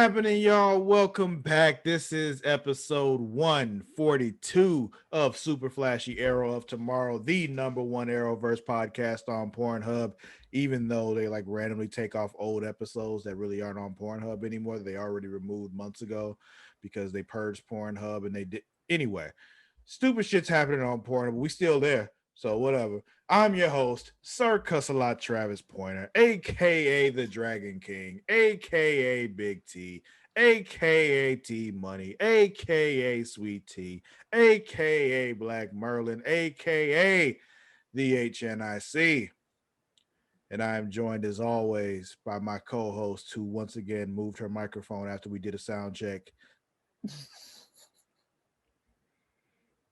happening, y'all? Welcome back. This is episode 142 of Super Flashy Arrow of Tomorrow, the number one Arrowverse podcast on Pornhub. Even though they like randomly take off old episodes that really aren't on Pornhub anymore, they already removed months ago because they purged Pornhub and they did anyway. Stupid shit's happening on Pornhub, but we still there. So whatever. I'm your host, Sir Cussalott Travis Pointer, aka the Dragon King, aka Big T, aka T Money, aka Sweet T, aka Black Merlin, aka the HNIC. And I am joined as always by my co-host who once again moved her microphone after we did a sound check.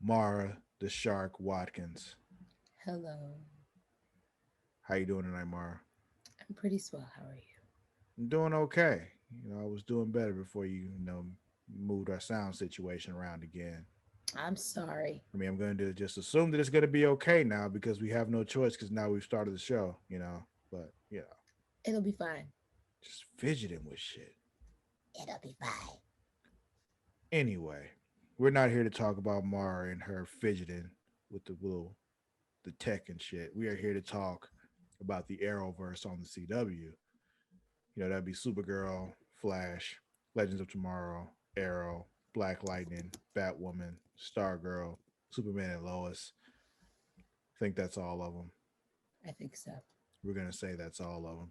Mara the Shark Watkins. Hello. How you doing tonight, Mara? I'm pretty swell. How are you? I'm doing okay. I was doing better before you moved our sound situation around again. I'm sorry. I'm going to just assume that it's going to be okay now because we have no choice because now we've started the show. But, It'll be fine. just fidgeting with shit. It'll be fine. Anyway, we're not here to talk about Mara and her fidgeting with the tech and shit. We are here to talk about the Arrowverse on the CW. That'd be Supergirl, Flash, Legends of Tomorrow, Arrow, Black Lightning, Batwoman, Stargirl, Superman and Lois. I think that's all of them. I think so. We're going to say that's all of them.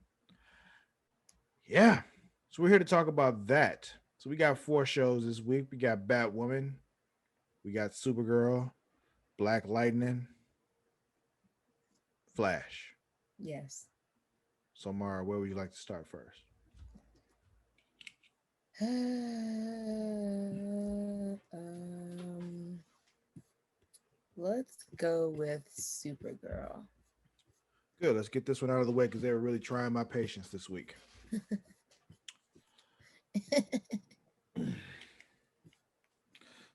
Yeah. So we're here to talk about that. So we got 4 shows this week. We got Batwoman, we got Supergirl, Black Lightning, Flash. Yes. So Mara, where would you like to start first? Let's go with Supergirl. Good. Let's get this one out of the way because they were really trying my patience this week.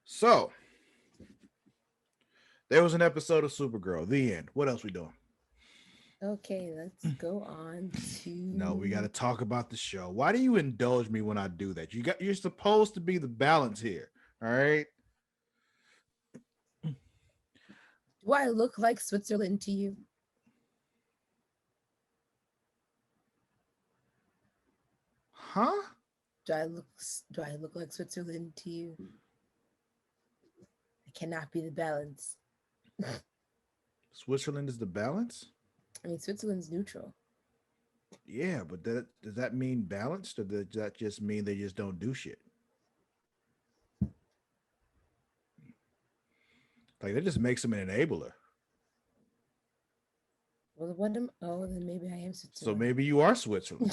So, there was an episode of Supergirl. The end. What else we doing? Okay, let's go on to. No, we got to talk about the show. Why do you indulge me when I do that? You're supposed to be the balance here. All right. Do I look like Switzerland to you? Huh? Do I look like Switzerland to you? I cannot be the balance. Switzerland is the balance? I mean, Switzerland's neutral. Yeah, but does that mean balanced or does that just mean they just don't do shit? Like that just makes them an enabler. Well, what am? Oh, then maybe I am So Switzerland. maybe you are Switzerland.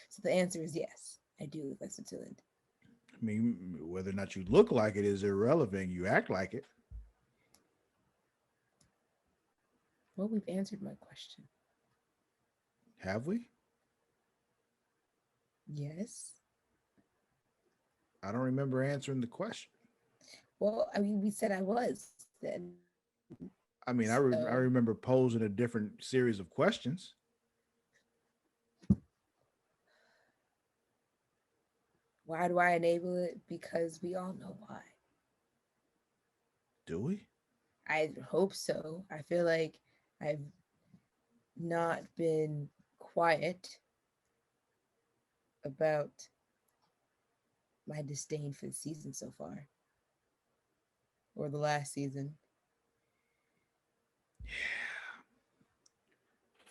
So the answer is yes. I do look like Switzerland. I mean, whether or not you look like it is irrelevant. You act like it. Well, we've answered my question. Have we? Yes. I don't remember answering the question. Well, I mean, we said I was then. I mean, I remember posing a different series of questions. Why do I enable it? Because we all know why. Do we? I hope so. I feel like I've not been quiet about my disdain for the season so far, or the last season. Yeah.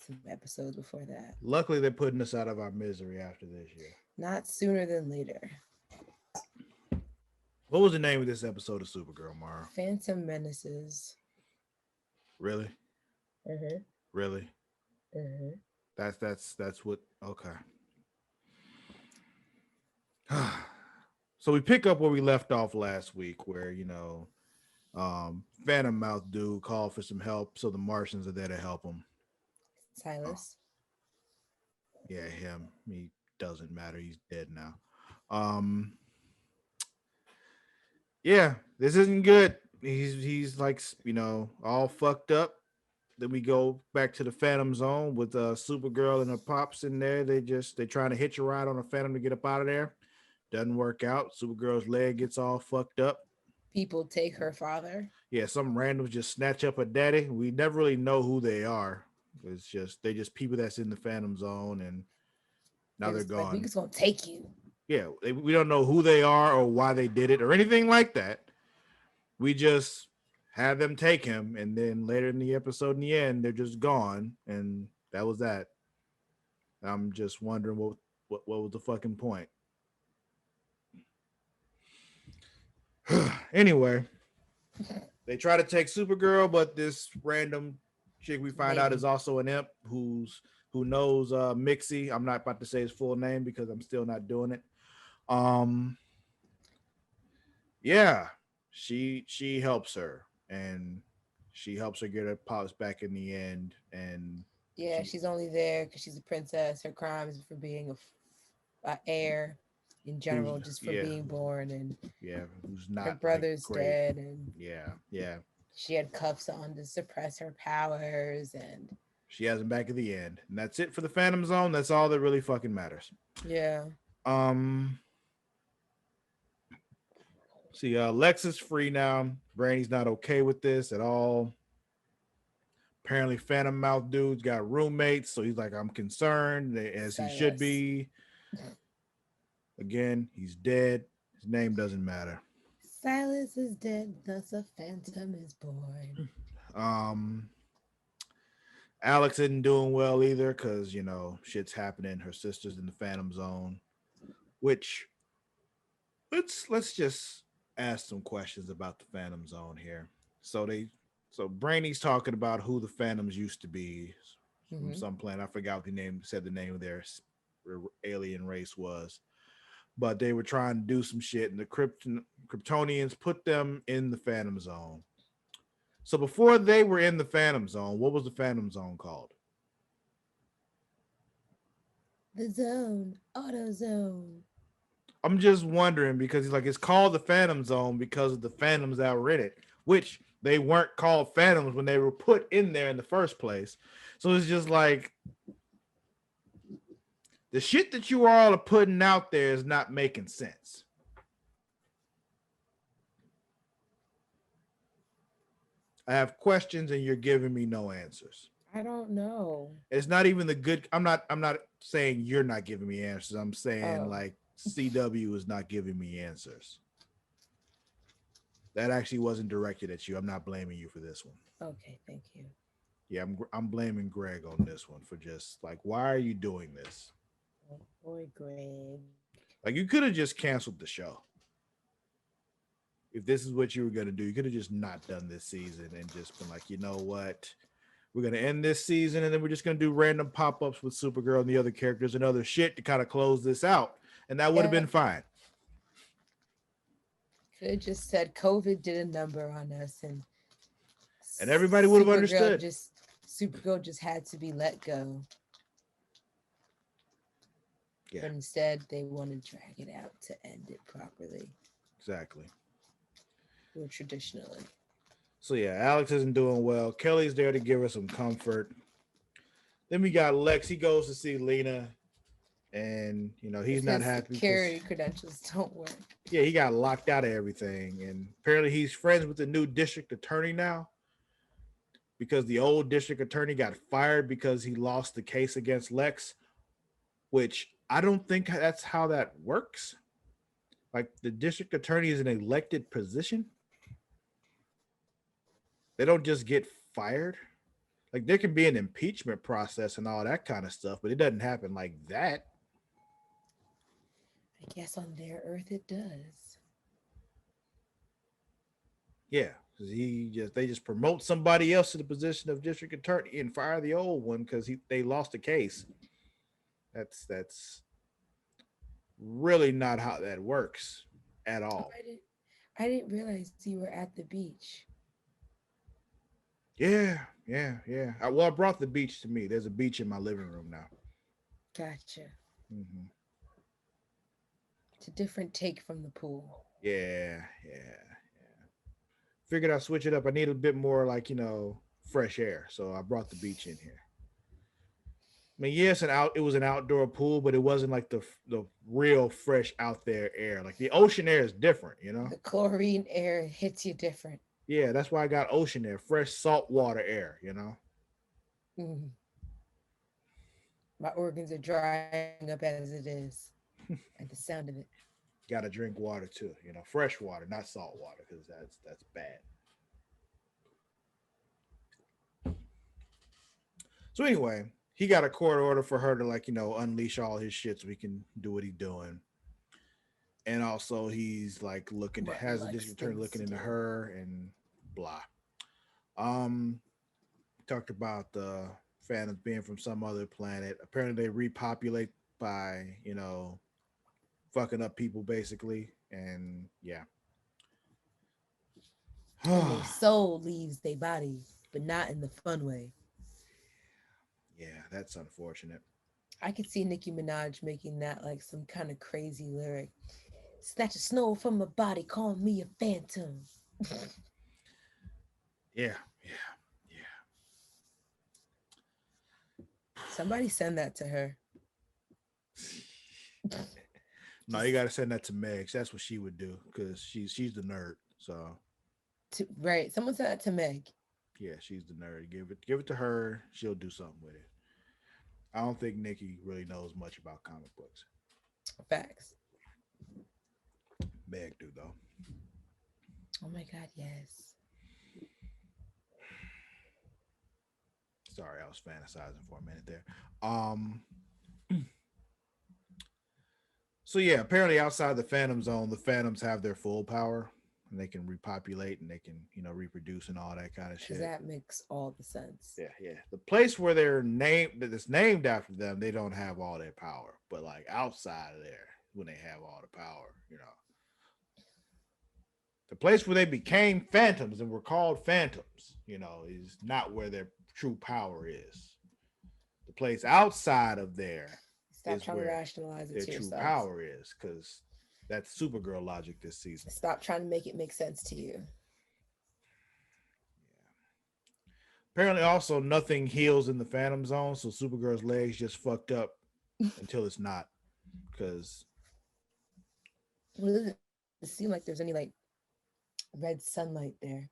Some episodes before that. Luckily, they're putting us out of our misery after this year. Not sooner than later. What was the name of this episode of Supergirl, Mara? Phantom Menaces. Really? Mm-hmm. Really? Mm-hmm. That's what. Okay. So we pick up where we left off last week, where Phantom Mouth dude called for some help, so the Martians are there to help him. Silas. Yeah, him. He doesn't matter. He's dead now. Yeah, this isn't good. He's like all fucked up. Then we go back to the Phantom Zone with Supergirl and her pops in there. They trying to hitch a ride on a Phantom to get up out of there. Doesn't work out. Supergirl's leg gets all fucked up. People take her father. Yeah, some randoms just snatch up her daddy. We never really know who they are. It's just they just people that's in the Phantom Zone, and now They're they're just like, we gone. just gonna take you. Yeah, we don't know who they are or why they did it or anything like that. We just have them take him, and then later in the episode, in the end, they're just gone, and that was that. I'm just wondering what was the fucking point. Anyway, they try to take Supergirl, but this random chick we find out is Lady. also an imp who knows Mixie. I'm not about to say his full name because I'm still not doing it. Um, yeah, she helps her, and she helps her get her pops back in the end, and Yeah, she she's only there because she's a princess. Her crime is for being a heir in who's general, just for yeah being born. And who's her not like brother's great. dead, and Yeah, she had cuffs on to suppress her powers. And she has him back at the end, and that's it for the Phantom Zone. That's all that really fucking matters. yeah, Um, see, Lex is free now. Brandy's not okay with this at all. Apparently, Phantom Mouth dude's got roommates, so he's like, I'm concerned, as he should Silas. be. Again, he's dead. His name doesn't matter. Silas is dead, thus a phantom is born. Um, Alex isn't doing well either because shit's happening. Her sister's in the Phantom Zone, which let's just ask some questions about the Phantom Zone here. So Brainy's talking about who the Phantoms used to be from Hmm. some planet. I forgot what the name said the name of their alien race was, but they were trying to do some shit, and the Kryptonians put them in the Phantom Zone. So before they were in the Phantom Zone, what was the Phantom Zone called? The zone, auto zone. I'm just wondering because he's like, it's called the Phantom Zone because of the Phantoms that were in it, which they weren't called Phantoms when they were put in there in the first place. So it's just like the shit that you all are putting out there is not making sense. I have questions and you're giving me no answers. I don't know. It's not even the good. I'm not saying you're not giving me answers. I'm saying Oh, like CW is not giving me answers. That actually wasn't directed at you. I'm not blaming you for this one. okay, thank you. Yeah, I'm blaming Greg on this one for just like, why are you doing this? Oh, boy, Greg. Like, you could have just canceled the show. If this is what you were gonna do, you could have just not done this season and just been like, you know what, we're gonna end this season and then we're just gonna do random pop-ups with Supergirl and the other characters and other shit to kind of close this out, and that would have Yeah, been fine. could have just said COVID did a number on us, and And everybody would have Supergirl understood. just Supergirl just had to be let go. Yeah, But instead, they want to drag it out to end it properly exactly. or traditionally. So yeah, Alex isn't doing well. Kelly's there to give her some comfort. Then we got Lex. He goes to see Lena, and he's If not his happy because security credentials don't work. yeah, he got locked out of everything, and apparently he's friends with the new district attorney now because the old district attorney got fired because he lost the case against Lex, which I don't think that's how that works. Like, the district attorney is an elected position. They don't just get fired. Like, there can be an impeachment process and all that kind of stuff, but it doesn't happen like that. I guess on their Earth it does. Yeah, they just promote somebody else to the position of district attorney and fire the old one because they lost the case. That's really not how that works at Oh, all. I didn't realize you were at the beach. Yeah. Well, I brought the beach to me. There's a beach in my living room now. Gotcha. Hmm. It's a different take from the pool. Yeah. Figured I'd switch it up. I need a bit more like fresh air. So I brought the beach in here. I mean, yes, it was an outdoor pool, but it wasn't like the real fresh out there air. Like the ocean air is different, you know. The chlorine air hits you different. Yeah, that's why I got ocean air, fresh salt water air, you know. Mm. My organs are drying up as it is at the sound of it. Got to drink water too, you know, fresh water, not salt water, because that's bad. So anyway, he got a court order for her to like, you know, unleash all his shit so he can do what he's doing. And also he's like looking What has a Lex district attorney thinks looking to into do. her and blah. Um talked about the Phantoms being from some other planet. Apparently they repopulate by, you know, fucking up people basically. And yeah. And Yeah, their soul leaves their body, but not in the fun way. that's unfortunate. I could see Nicki Minaj making that like some kind of crazy lyric. Snatch a snow from my body, call me a phantom. Yeah, yeah, Somebody send that to her. yeah. No, you Just gotta send that to Meg. That's what she would do because she's the nerd. So right. Someone send that to Meg. yeah, she's the nerd. Give it to her. She'll do something with it. I don't think Nikki really knows much about comic books. Facts. Meg do though. Oh my god, yes. Sorry, I was fantasizing for a minute there. Um. So yeah, apparently outside the Phantom Zone, the Phantoms have their full power, and they can repopulate and they can, you know, reproduce and all that kind of Because shit. that makes all the sense. Yeah, yeah. The place where they're named that's named after them, they don't have all their power. But like outside of there, when they have all the power, you know. The place where they became phantoms and were called phantoms, you know, is not where their true power is. The place outside of there Stop is trying to where rationalize it their to true yourselves. power is, because that's Supergirl logic this season. Stop trying to make it make sense to you. Apparently, also nothing heals in the Phantom Zone, so Supergirl's legs just fucked up until it's not. Because Well, it doesn't seem like there's any like red sunlight there.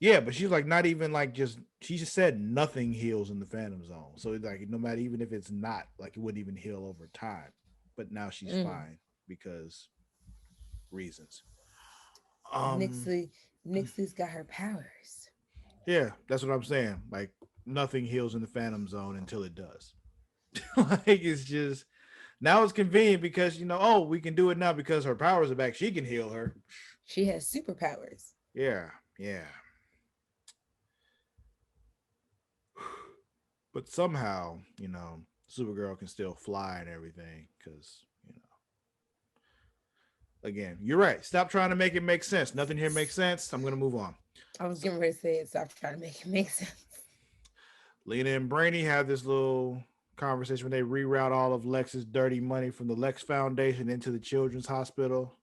yeah, but she's like not even like just she just said nothing heals in the Phantom Zone. So it's like no matter even if it's not like it wouldn't even heal over time. But now she's Mm. fine because reasons. Um Nixley, Nixley's got her powers. yeah, that's what I'm saying. Like nothing heals in the Phantom Zone until it does. Like it's just now it's convenient because you know, oh, we can do it now because her powers are back. She can heal her. She has superpowers. Yeah, yeah. But somehow, you know, Supergirl can still fly and everything because, you know, again, you're right. Stop trying to make it make sense. Nothing here makes sense. I'm going to move on. I was So, getting ready to say it. Stop trying to make it make sense. Lena and Brainy have this little conversation when they reroute all of Lex's dirty money from the Lex Foundation into the Children's Hospital.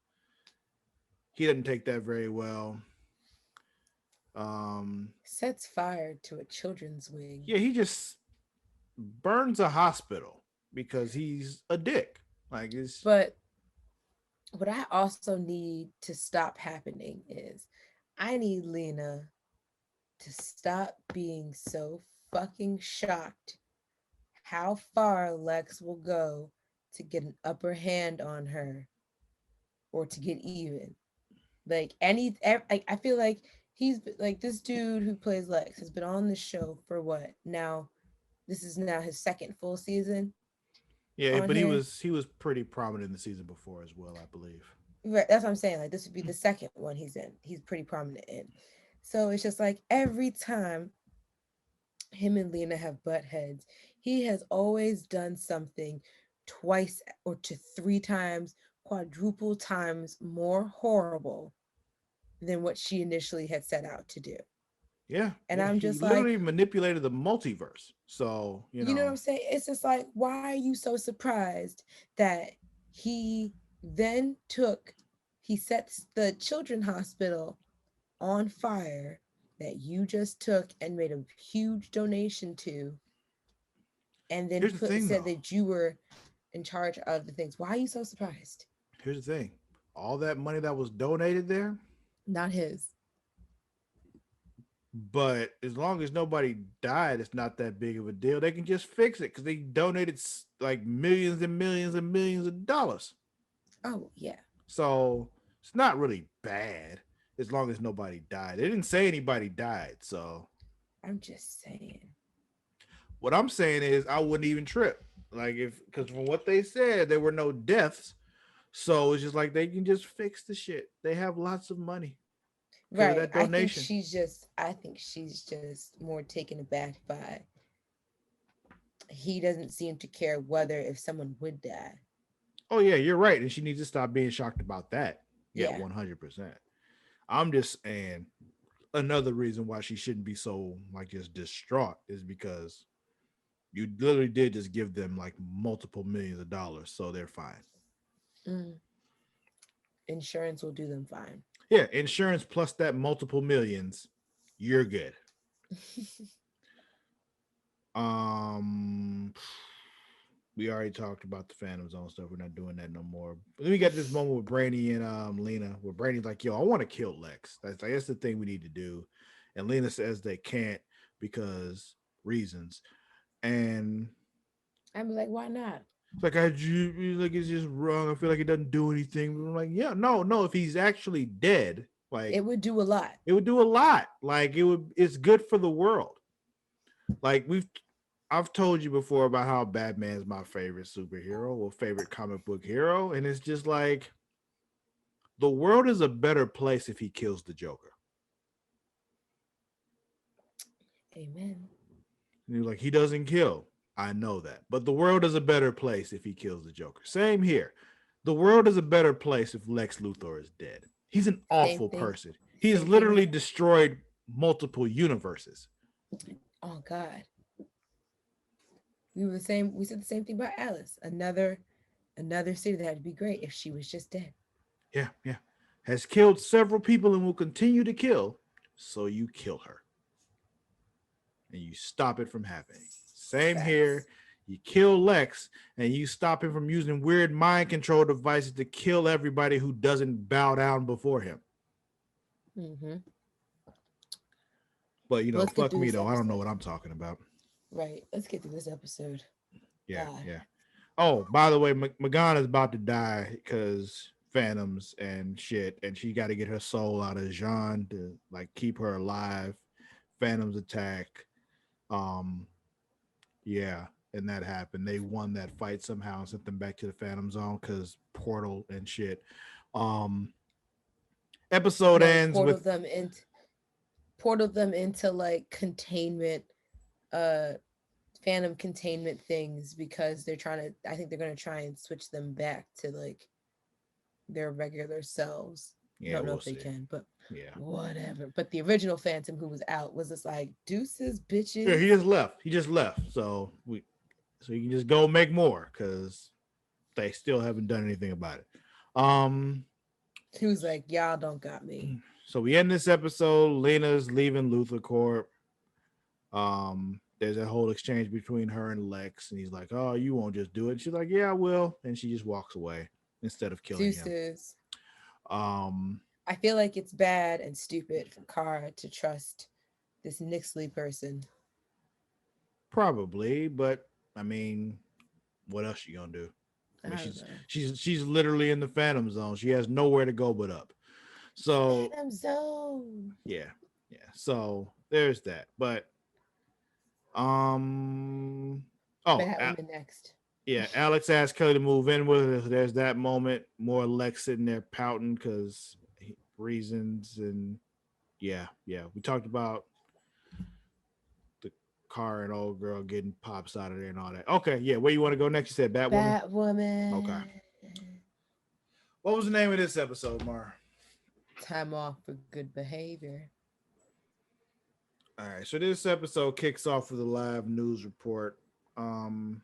He doesn't take that very well. Um, Sets fire to a children's wing. yeah, he just burns a hospital because he's a dick. Like it's But what I also need to stop happening is I need Lena to stop being so fucking shocked how far Lex will go to get an upper hand on her or to get even. Like I feel like he's like this dude who plays Lex has been on the show for what now? This is now his second full season yeah, on but he here. was he was pretty prominent in the season before as well, I believe. Right, that's what I'm saying. Like this would be the second one he's in. He's pretty prominent in. So it's just like every time him and Lena have butt heads, he has always done something twice or to three times, quadruple times more horrible than what she initially had set out to do. Yeah, And yeah. I'm He just like, literally manipulated the multiverse. So, you you know what know, I'm saying? It's just like, why are you so surprised that he then he sets the children's hospital on fire that you just took and made a huge donation to, and then Here's the thing, said though. that you were in charge of the things. Why are you so surprised? Here's the thing. All that money that was donated there, Not his. but as long as nobody died, it's not that big of a deal. They can just fix it because they donated like millions and millions and millions of dollars. Oh yeah. So it's not really bad as long as nobody died. They didn't say anybody died. So I'm just saying. what I'm saying is I wouldn't even trip. Like if because from what they said, there were no deaths. So it's just like they can just fix the shit. They have lots of money because of Right. that donation. I think she's just more taken aback by he doesn't seem to care whether if someone would die. Oh yeah, you're right. And she needs to stop being shocked about that. Yeah, Yeah. 100%. I'm just saying another reason why she shouldn't be so like just distraught is because you literally did just give them like multiple millions of dollars, so they're fine. Mm. Insurance will do them fine. Yeah, insurance plus that multiple millions, you're good. Um, we already talked about the Phantom Zone stuff. We're not doing that no more. Then we got this moment with Brainy and Lena, where Brainy's like, "Yo, I want to kill Lex. That's the thing we need to do," and Lena says they can't because reasons. And I'm like, why not? it's like like it's just wrong. I feel like it doesn't do anything. I'm like, yeah, no, no. If he's actually dead, like It would do a lot. it would do a lot. Like it would. It's good for the world. Like I've told you before about how Batman's my favorite superhero or favorite comic book hero, and it's just like the world is a better place if he kills the Joker. Amen. And you're like, he doesn't kill. I know that, but the world is a better place if he kills the Joker. Same here. The world is a better place if Lex Luthor is dead. He's an Same awful thing. person. He has Same thing with literally destroyed multiple universes. oh God. We were the same we said the same thing about Alice. Another city that would be great if she was just dead. Yeah, yeah. Has killed several people and will continue to kill. So you kill her and you stop it from happening. Same here. Facts. You kill Lex and you stop him from using weird mind control devices to kill everybody who doesn't bow down before him. Mm-hmm. But Let's get fuck through me this though. I don't know episode. what I'm talking about. Right. Let's get through this episode. Yeah, God. yeah. Oh, by the way, Morgana's about to die because phantoms and shit, and she got to get her soul out of Jean to like keep her alive. Phantoms attack. Um, yeah, and that happened. They won that fight somehow and sent them back to the Phantom Zone because portal and shit. Um, episode No, ends with portal them into like containment, uh phantom containment things because they're trying to I think they're gonna try and switch them back to like their regular selves. yeah, Don't know we'll if they see. can, but Yeah, whatever. But the original Phantom who was out was just like deuces, yeah. He bitches. just left. He just left. So you can just go make more because they still haven't done anything about it. Um, He was like, y'all don't got me. so we end this episode. Lena's leaving Luthor Corp. There's a whole exchange between her and Lex, and he's like, "Oh, you won't just do it." She's like, "Yeah, I will," and she just walks away instead of killing him. Deuces. Um, I feel like it's bad and stupid for Kara to trust this Nixley person. Probably, but I mean, what else you gonna do? I I mean, don't know. she's literally in the Phantom Zone. She has nowhere to go but up. So Phantom Zone. yeah, yeah. So there's that. But um, oh, Batwoman next. yeah. Alex asked Kelly to move in with her. There's that moment. More Lex sitting there pouting because reasons and yeah, yeah. We talked about the car and old girl getting pops out of there and all that. Okay, yeah. Where you want to go next? You said Batwoman. Okay. Batwoman. What was the name of this episode, Mar? Time off for good behavior. All right, so this episode kicks off with a live news report. Um,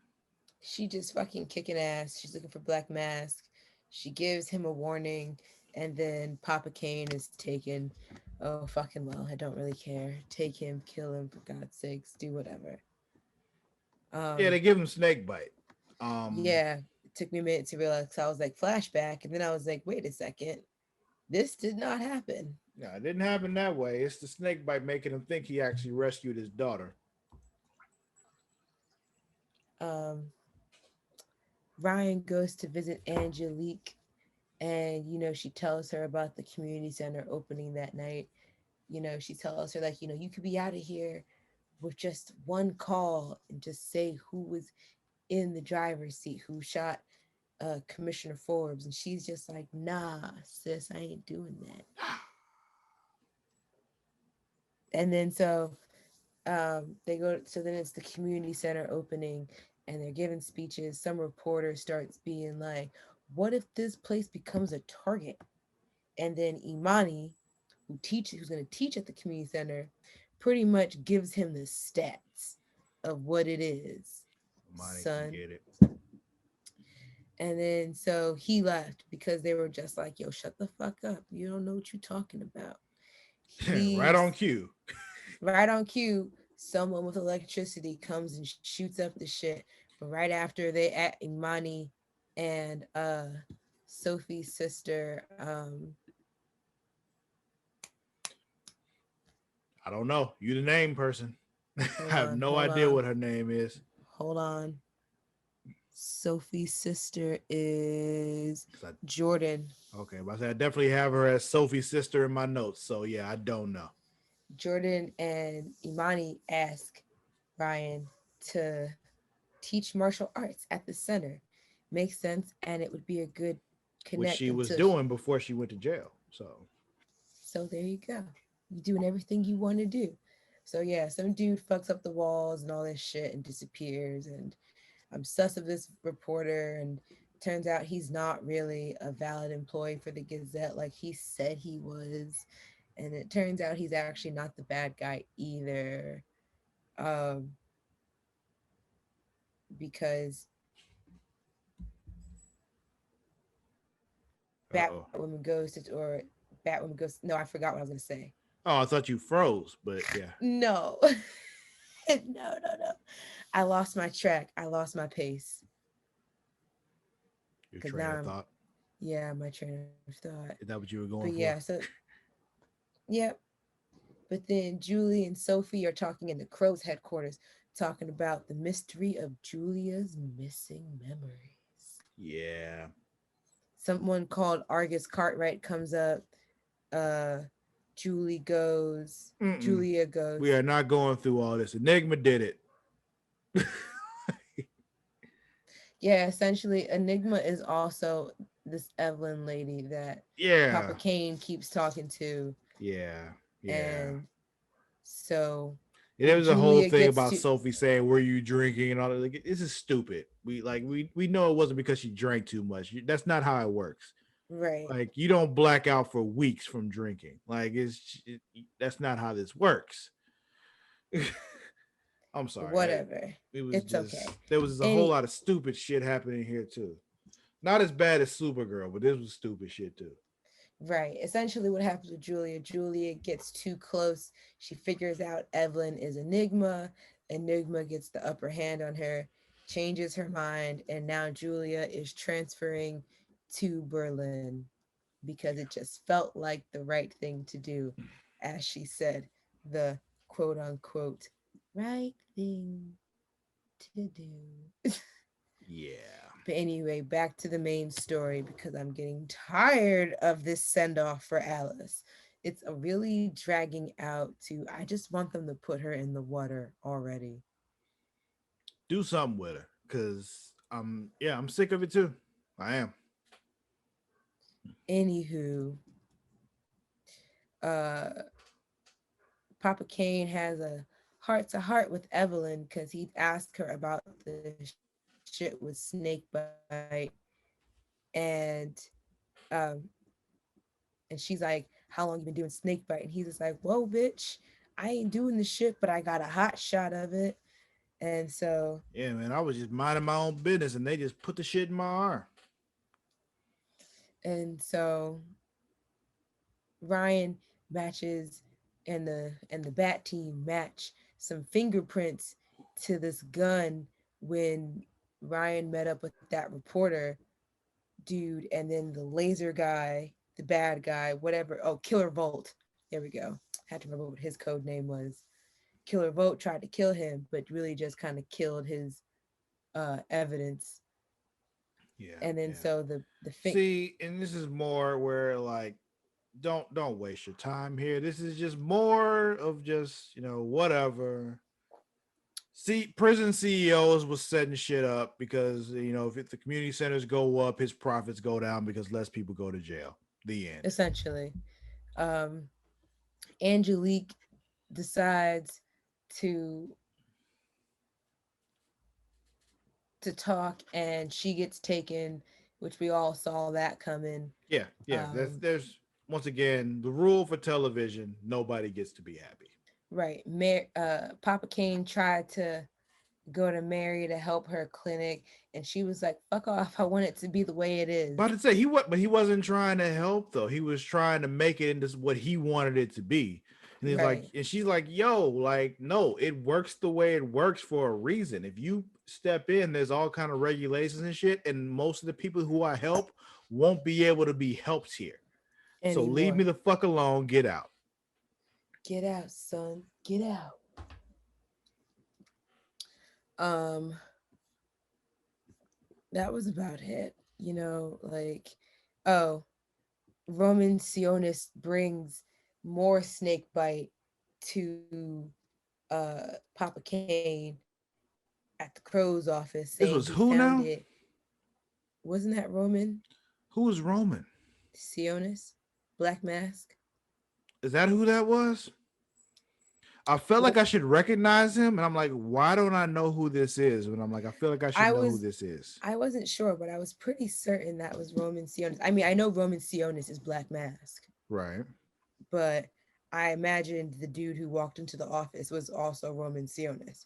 She just fucking kicking ass. She's looking for Black Mask. She gives him a warning, and then Papa Kane is taken. Oh, fucking well. I don't really care. Take him, kill him, for God's sakes, do whatever. Yeah, Um, they give him snake bite. yeah, it took me a minute to realize 'cause I was like, flashback. And then I was like, wait a second. This did not happen. Yeah, it didn't happen that way. It's the snake bite making him think he actually rescued his daughter. Um, Ryan goes to visit Angelique, and she tells her about the community center opening that night. She tells her, like, you could be out of here with just one call and just say who was in the driver's seat, who shot Commissioner Forbes. And she's just like, nah, sis, I ain't doing that. And then they go, so then it's the community center opening, and they're giving speeches. Some reporter starts being like, what if this place becomes a target? And then Imani, who's going to teach at the community center, pretty much gives him the stats of what it is, Money can son. get it. And then so he left because they were just like, yo, shut the fuck up. You don't know what you're talking about. He Right on leaves. cue. Right on cue, someone with electricity comes and shoots up the shit. But right after they at Imani and Sophie's sister, I don't know. You the name person. I hold have on, no hold idea on, what her name is. hold on. Sophie's sister is 'Cause Jordan. okay, but I definitely have her as Sophie's sister in my notes. So yeah, I don't know. Jordan and Imani ask Ryan to teach martial arts at the center. Makes sense, and it would be a good Which connect she was until. doing before she went to jail. So So there you go. You're doing everything you want to do. So yeah, some dude fucks up the walls and all this shit and disappears. And I'm sus of this reporter, and turns out he's not really a valid employee for the Gazette like he said he was. And it turns out he's actually not the bad guy either. Um, because uh-oh. Batwoman goes to, or Batwoman goes, no, I forgot what I was going to say. Oh, I thought you froze, but yeah. No, no. I lost my track. I lost my pace. Your Because train now of I'm, thought. yeah, my train of thought. Is that what you were But going yeah, for? so, yep. But then Julie and Sophie are talking in the Crow's headquarters, talking about the mystery of Julia's missing memories. Yeah. Someone called Argus Cartwright comes up. Uh, Julie goes, Mm-mm. Julia We goes, are not going through all this. Enigma did it. yeah, essentially, Enigma is also this Evelyn lady that Papa Yeah. Kane keeps talking to. Yeah. Yeah. And so There when was a whole Julia thing gets about to, Sophie saying, "Were you drinking?" and all that. Like, this is stupid. We know it wasn't because she drank too much. That's not how it works. right, Like, you don't black out for weeks from drinking. Like, that's not how this works. I'm sorry. whatever. It was It's just okay. there was a whole Any lot of stupid shit happening here too. Not as bad as Supergirl, but this was stupid shit too. Right. Essentially, what happens with Julia? Julia gets too close. She figures out Evelyn is Enigma. Enigma gets the upper hand on her, changes her mind, and now Julia is transferring to Berlin because it just felt like the right thing to do, as she said, the quote unquote right thing to do. Yeah. But anyway, back to the main story because I'm getting tired of this send off for Alice. It's a really dragging out to, I just want them to put her in the water already. Do something with her. Cause I'm sick of it too. I am. Anywho, uh, Papa Kane has a heart to heart with Evelyn because he asked her about the shit with Snakebite. And um, and she's like, how long you been doing Snakebite? And he's just like, whoa, bitch, I ain't doing the shit, but I got a hot shot of it. And so, Yeah, man. I was just minding my own business and they just put the shit in my arm. and so Ryan matches and the Bat team match some fingerprints to this gun when Ryan met up with that reporter dude, and then the laser guy, the bad guy, whatever. Oh, Killer Volt. There we go. Had to remember what his code name was. Killer Volt tried to kill him, but really just kind of killed his evidence. Yeah, And then yeah. so the See, and this is more where like don't waste your time here. This is just more of just, whatever. See, prison CEOs was setting shit up because if the community centers go up, his profits go down because less people go to jail. The end. essentially, um, Angelique decides to to talk, and she gets taken, which we all saw that coming. Yeah, yeah. There's once again the rule for television: nobody gets to be happy. Right. Papa Kane tried to go to Mary to help her clinic, and she was like, "Fuck off! I want it to be the way it is." But to say but he wasn't trying to help though. He was trying to make it into what he wanted it to be. And he's like, Right. and she's like, "Yo, like, no, it works the way it works for a reason. If you step in, there's all kind of regulations and shit, and most of the people who I help won't be able to be helped here. So leave me Anymore. the fuck alone. Get out." Get out, son. Get out. Um, that was about it. Like, oh, Roman Sionis brings more snake bite to Papa Kane at the Crow's office, saying he This was who found it. now? Wasn't that Roman Who was Roman? Sionis? Black Mask? Is that who that was? I felt like Well, I should recognize him, and I'm like, why don't I know who this is? And I'm like, I feel like I should I know who was this is. I wasn't sure, but I was pretty certain that was Roman Sionis. I mean, I know Roman Sionis is Black Mask, Right. but I imagined the dude who walked into the office was also Roman Sionis.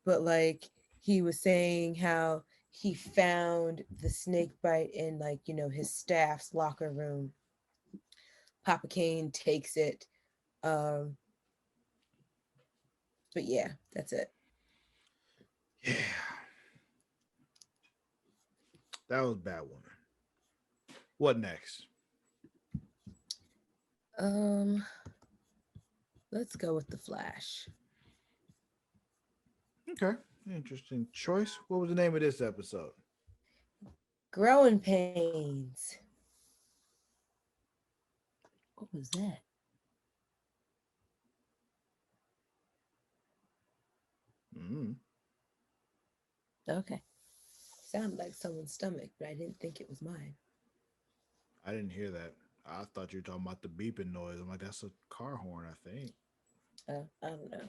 But like he was saying how he found the snake bite in, like, his staff's locker room. Papa Kane takes it. Um, but yeah, that's it. Yeah, that was Batwoman. What next? Um, let's go with the Flash. Okay, interesting choice. What was the name of this episode? Growing pains. What was that? Mm, Okay. Sounded like someone's stomach, but I didn't think it was mine. I didn't hear that. I thought you were talking about the beeping noise. I'm like, that's a car horn, I think. I don't know.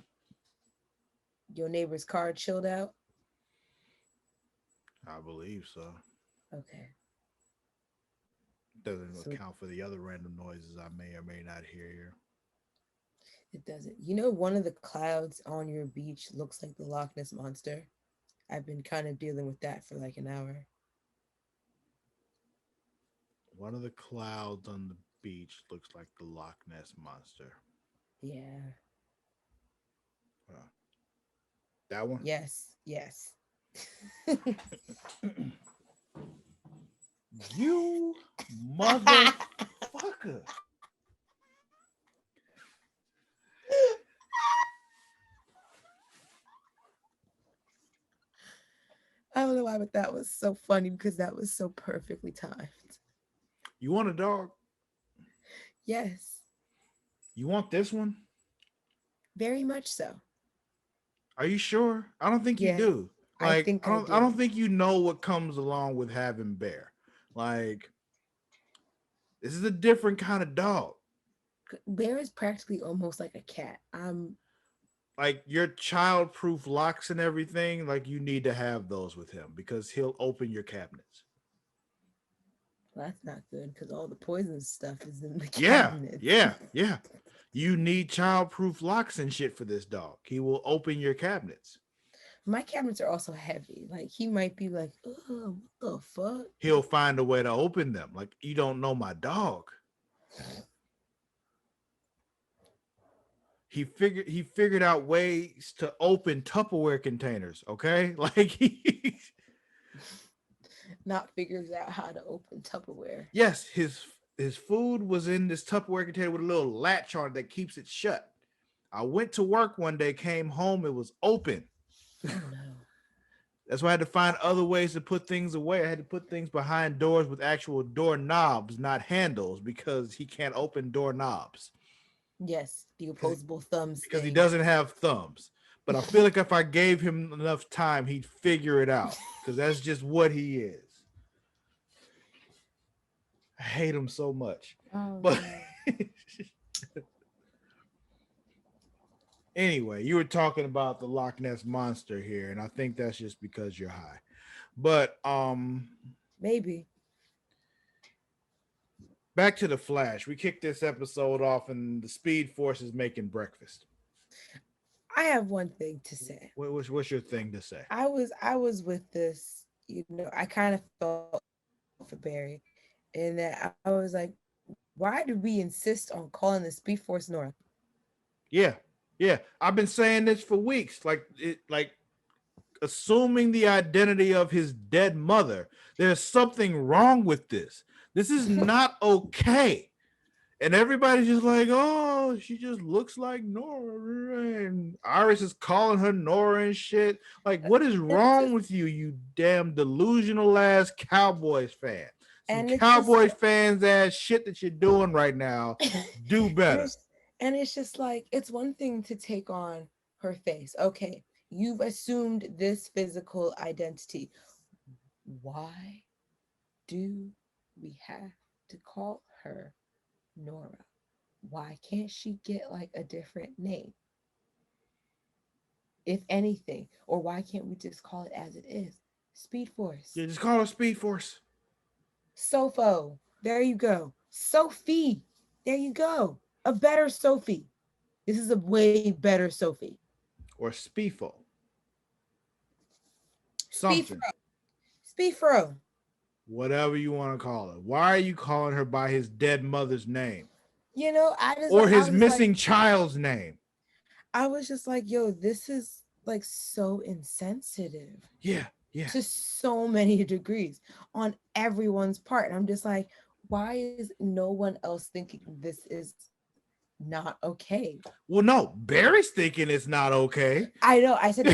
Your neighbor's car chilled out? I believe so. Okay. Doesn't So account for the other random noises I may or may not hear here. it doesn't. One of the clouds on your beach looks like the Loch Ness Monster. I've been kind of dealing with that for like an hour. One of the clouds on the beach looks like the Loch Ness monster. Yeah. Uh, that one? Yes. Yes. You motherfucker. I don't know why, but that was so funny because that was so perfectly timed. You want a dog? Yes. You want this one? Very much so. Are you sure? I don't think you Yeah. do. I Like, think I I don't I do. don't think you know what comes along with having Bear. Like, this is a different kind of dog. Bear is practically almost like a cat. Like your child-proof locks and everything, like you need to have those with him because he'll open your cabinets. Well, that's not good because all the poison stuff is in the Yeah, cabinets. yeah, yeah. You need child-proof locks and shit for this dog. He will open your cabinets. My cabinets are also heavy. Like he might be like, oh, what the fuck? He'll find a way to open them. Like, you don't know my dog. he figured out ways to open Tupperware containers. Okay, like he Not figures out how to open Tupperware. yes, his food was in this Tupperware container with a little latch on it that keeps it shut. I went to work one day, came home, it was open. Oh no. That's why I had to find other ways to put things away. I had to put things behind doors with actual door knobs, not handles, because he can't open door knobs. Yes, the opposable thumbs Because he thing. doesn't have thumbs. But I feel like if I gave him enough time, he'd figure it out. Because that's just what he is. I hate him so much. Oh, But no. anyway, you were talking about the Loch Ness monster here, and I think that's just because you're high. But Maybe. back to the Flash. We kicked this episode off, and the Speed Force is making breakfast. I have one thing to say. What's your thing to say? I was with this, I kind of felt for Barry, and that I was like, why do we insist on calling the Speed Force North? Yeah. I've been saying this for weeks. Like assuming the identity of his dead mother. There's something wrong with this. This is not okay. And everybody's just like, oh, she just looks like Nora. And Iris is calling her Nora and shit. Like, what is wrong with you, you damn delusional ass Cowboys fan? Some Cowboys fans ass shit that you're doing right now. Do better. And it's just like, it's one thing to take on her face. Okay, you've assumed this physical identity. Why do we have to call her Nora? Why can't she get like a different name? If anything, or why can't we just call it as it is? Speed Force. Yeah, just call her Speed Force. Sofo. There you go. Sophie. There you go. A better Sophie. This is a way better Sophie. Or Speefo. Something. Speefro. Whatever you want to call her. Why are you calling her by his dead mother's name? Or his missing child's name. I was just like, yo, this is like so insensitive. Yeah. To so many degrees on everyone's part. And I'm just like, why is no one else thinking this is not okay? Well, no, Barry's thinking it's not okay. I know. I said,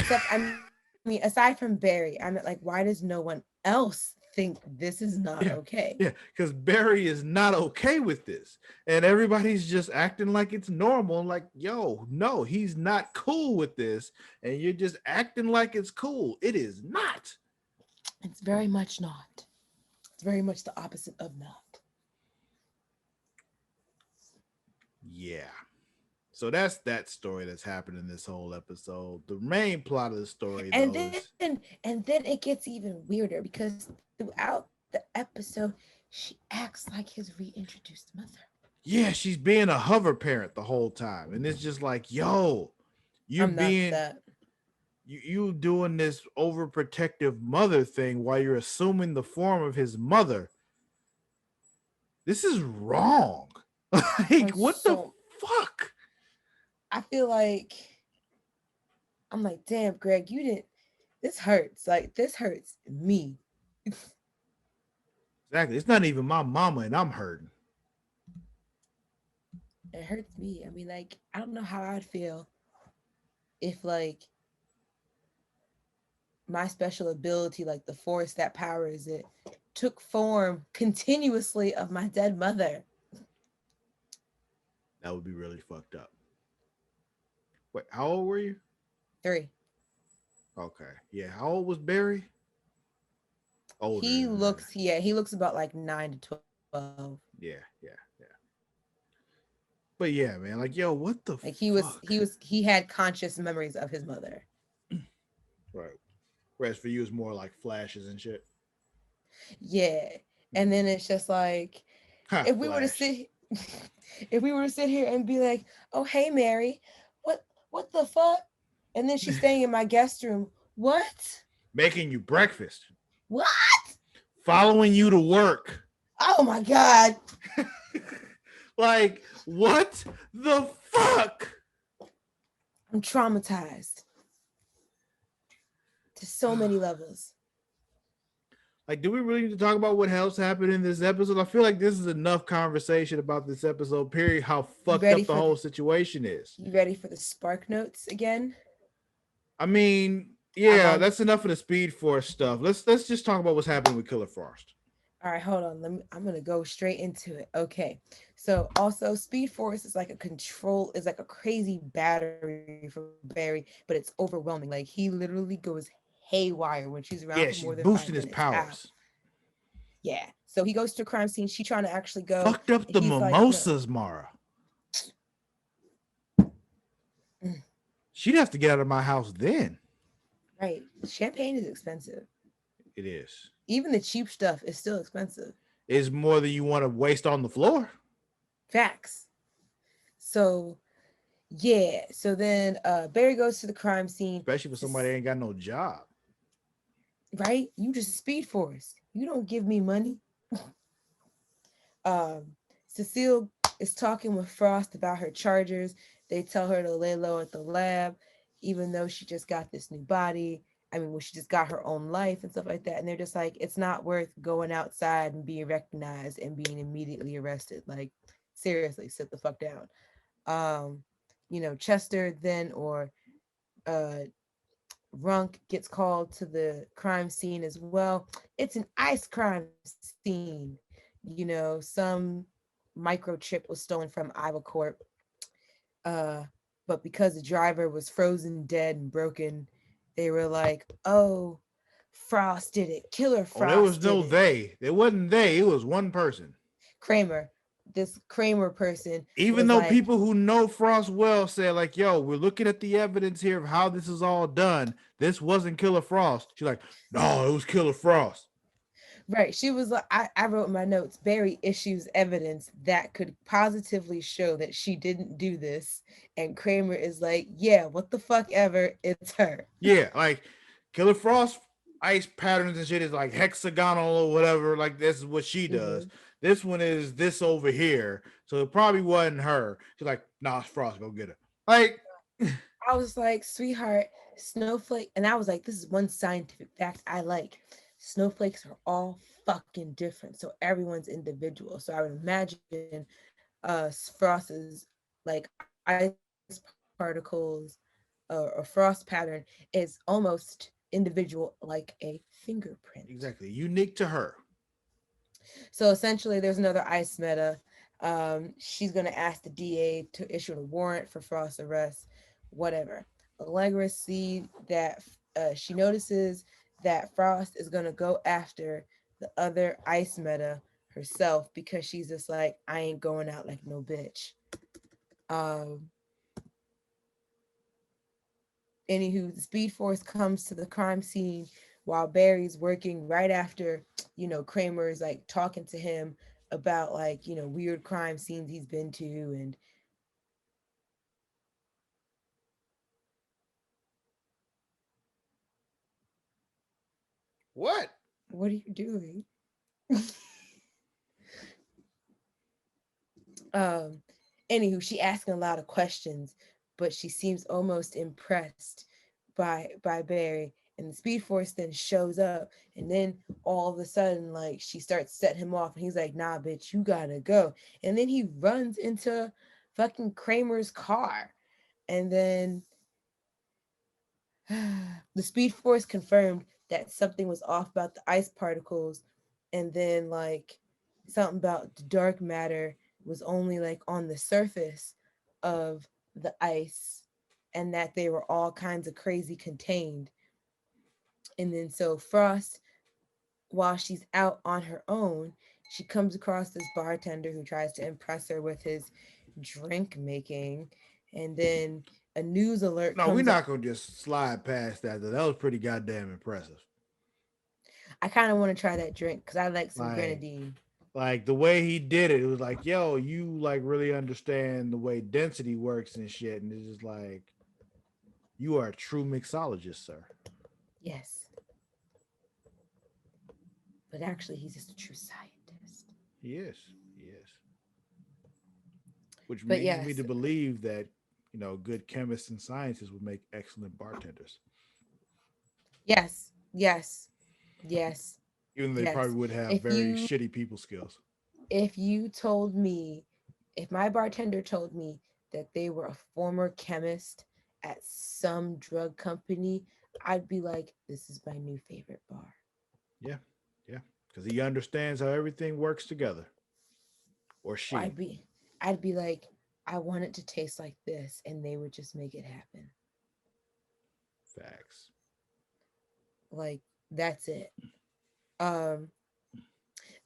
aside from Barry, I meant like, why does no one else think this is not okay? Yeah, because Barry is not okay with this. And everybody's just acting like it's normal. Like, yo, no, he's not cool with this. And you're just acting like it's cool. It is not. It's very much not. It's very much the opposite of not. Yeah. So that's that story that's happened in this whole episode. The main plot of the story, and then it gets even weirder because throughout the episode, she acts like his reintroduced mother. Yeah, she's being a hover parent the whole time, and it's just like, yo, you doing this overprotective mother thing while you're assuming the form of his mother. This is wrong. Like, what the fuck? I feel like I'm like, damn, Greg, you didn't. This hurts. Like, this hurts me. Exactly. It's not even my mama, and I'm hurting. It hurts me. I mean, like, I don't know how I'd feel if, like, my special ability, like the force that powers it, took form continuously of my dead mother. That would be really fucked up. Wait, how old were you? 3. Okay. Yeah. How old was Barry? Older. He looks about like 9 to 12. Yeah. But yeah, man, like, yo, what the like fuck? He had conscious memories of his mother. Right. Whereas for you, it's more like flashes and shit. Yeah. And then it's just like, if we were to sit here and be like, oh, hey, Mary, what the fuck? And then she's staying in my guest room. What? Making you breakfast. What? Following you to work. Oh my God. Like, what the fuck? I'm traumatized to so many levels. Like, do we really need to talk about what else happened in this episode? I feel like this is enough conversation about this episode, period, how You fucked ready up the for the whole situation is. you ready for the spark notes again? I mean, I'm yeah, on. that's enough of the Speed Force stuff. Let's just talk about what's happening with Killer Frost. All right, hold on. I'm gonna go straight into it. Okay. So also Speed Force is like a control is like a crazy battery for Barry, but it's overwhelming. Like he literally goes haywire when she's around for Yeah, more she's than five boosting his minutes. How? powers. Yeah. So he goes to a crime scene. She trying to actually go. Fucked up And the he's like, no. mimosas, Mara. Mm, She'd have to get out of my house then. right. Champagne is expensive. It is. Even the cheap stuff is still expensive. It's more than you want to waste on the floor. Facts. So yeah. So then Barry goes to the crime scene. Especially for To, somebody that ain't got no job. right? You just Speed Force. You don't give me money. Cecile is talking with Frost about her chargers. They tell her to lay low at the lab, even though she just got this new body. I mean, well, she just got her own life and stuff like that. And they're just like, it's not worth going outside and being recognized and being immediately arrested. Like, seriously, sit the fuck down. Um, Chester then or uh Runk gets called to the crime scene as well. It's an ice crime scene. Some microchip was stolen from Iowa Corp. Uh, but because the driver was frozen dead and broken, they were like, oh, Frost did it. Killer Oh, there was Frost did no it. they. There wasn't they. It was one person. Kramer, this Kramer person Even was though like, people who know Frost well say, like, yo, we're looking at the evidence here of how this is all done. This wasn't Killer Frost. She's like, no, it was Killer Frost. right. She was like, I wrote in my notes, Barry issues evidence that could positively show that she didn't do this. And Kramer is like, yeah, what the fuck ever, it's her. Yeah, like Killer Frost ice patterns and shit is like hexagonal or whatever. Like this is what she does. Hmm. This one is this over here. So it probably wasn't her. She's like, nah, it's Frost, go get her. Like, I was like, sweetheart, snowflake. And I was like, this is one scientific fact I like. Snowflakes are all fucking different. So everyone's individual. So I would imagine Frost's like ice particles or frost pattern is almost individual like a fingerprint. exactly. Unique to her. So essentially, there's another ICE meta. She's going to ask the DA to issue a warrant for Frost's arrest, whatever. Allegra see that she notices that Frost is going to go after the other ICE meta herself because she's just like, I ain't going out like no bitch. Um, Anywho, the Speed Force comes to the crime scene while Barry's working right after, Kramer is like talking to him about like, weird crime scenes he's been to. And What? what are you doing? um, Anywho, she asking a lot of questions, but she seems almost impressed by Barry. And the Speed Force then shows up, and then all of a sudden, like she starts setting him off, and he's like, "Nah, bitch, you gotta go." And then he runs into fucking Kramer's car, and then the Speed Force confirmed that something was off about the ice particles, and then like something about the dark matter was only like on the surface of the ice, and that they were all kinds of crazy contained. And then so Frost, while she's out on her own, she comes across this bartender who tries to impress her with his drink making, and then a news alert No, we're comes up. not gonna just slide past that. Though. That was pretty goddamn impressive. I kind of want to try that drink because I like some Like, grenadine. like the way he did it, it was like, yo, you like really understand the way density works and shit. And it's just like, you are a true mixologist, sir. Yes, but actually, he's just a true scientist. He is. He is. Which But leads me yes, to believe that good chemists and scientists would make excellent bartenders. Yes, yes, yes, Even though they probably yes. would have If very you shitty people skills. if you told me, if my bartender told me that they were a former chemist at some drug company, I'd be like, this is my new favorite bar. Yeah, yeah, because he understands how everything works together, or Or she. I'd be like, I want it to taste like this, and they would just make it happen. Facts. Like that's it. Um,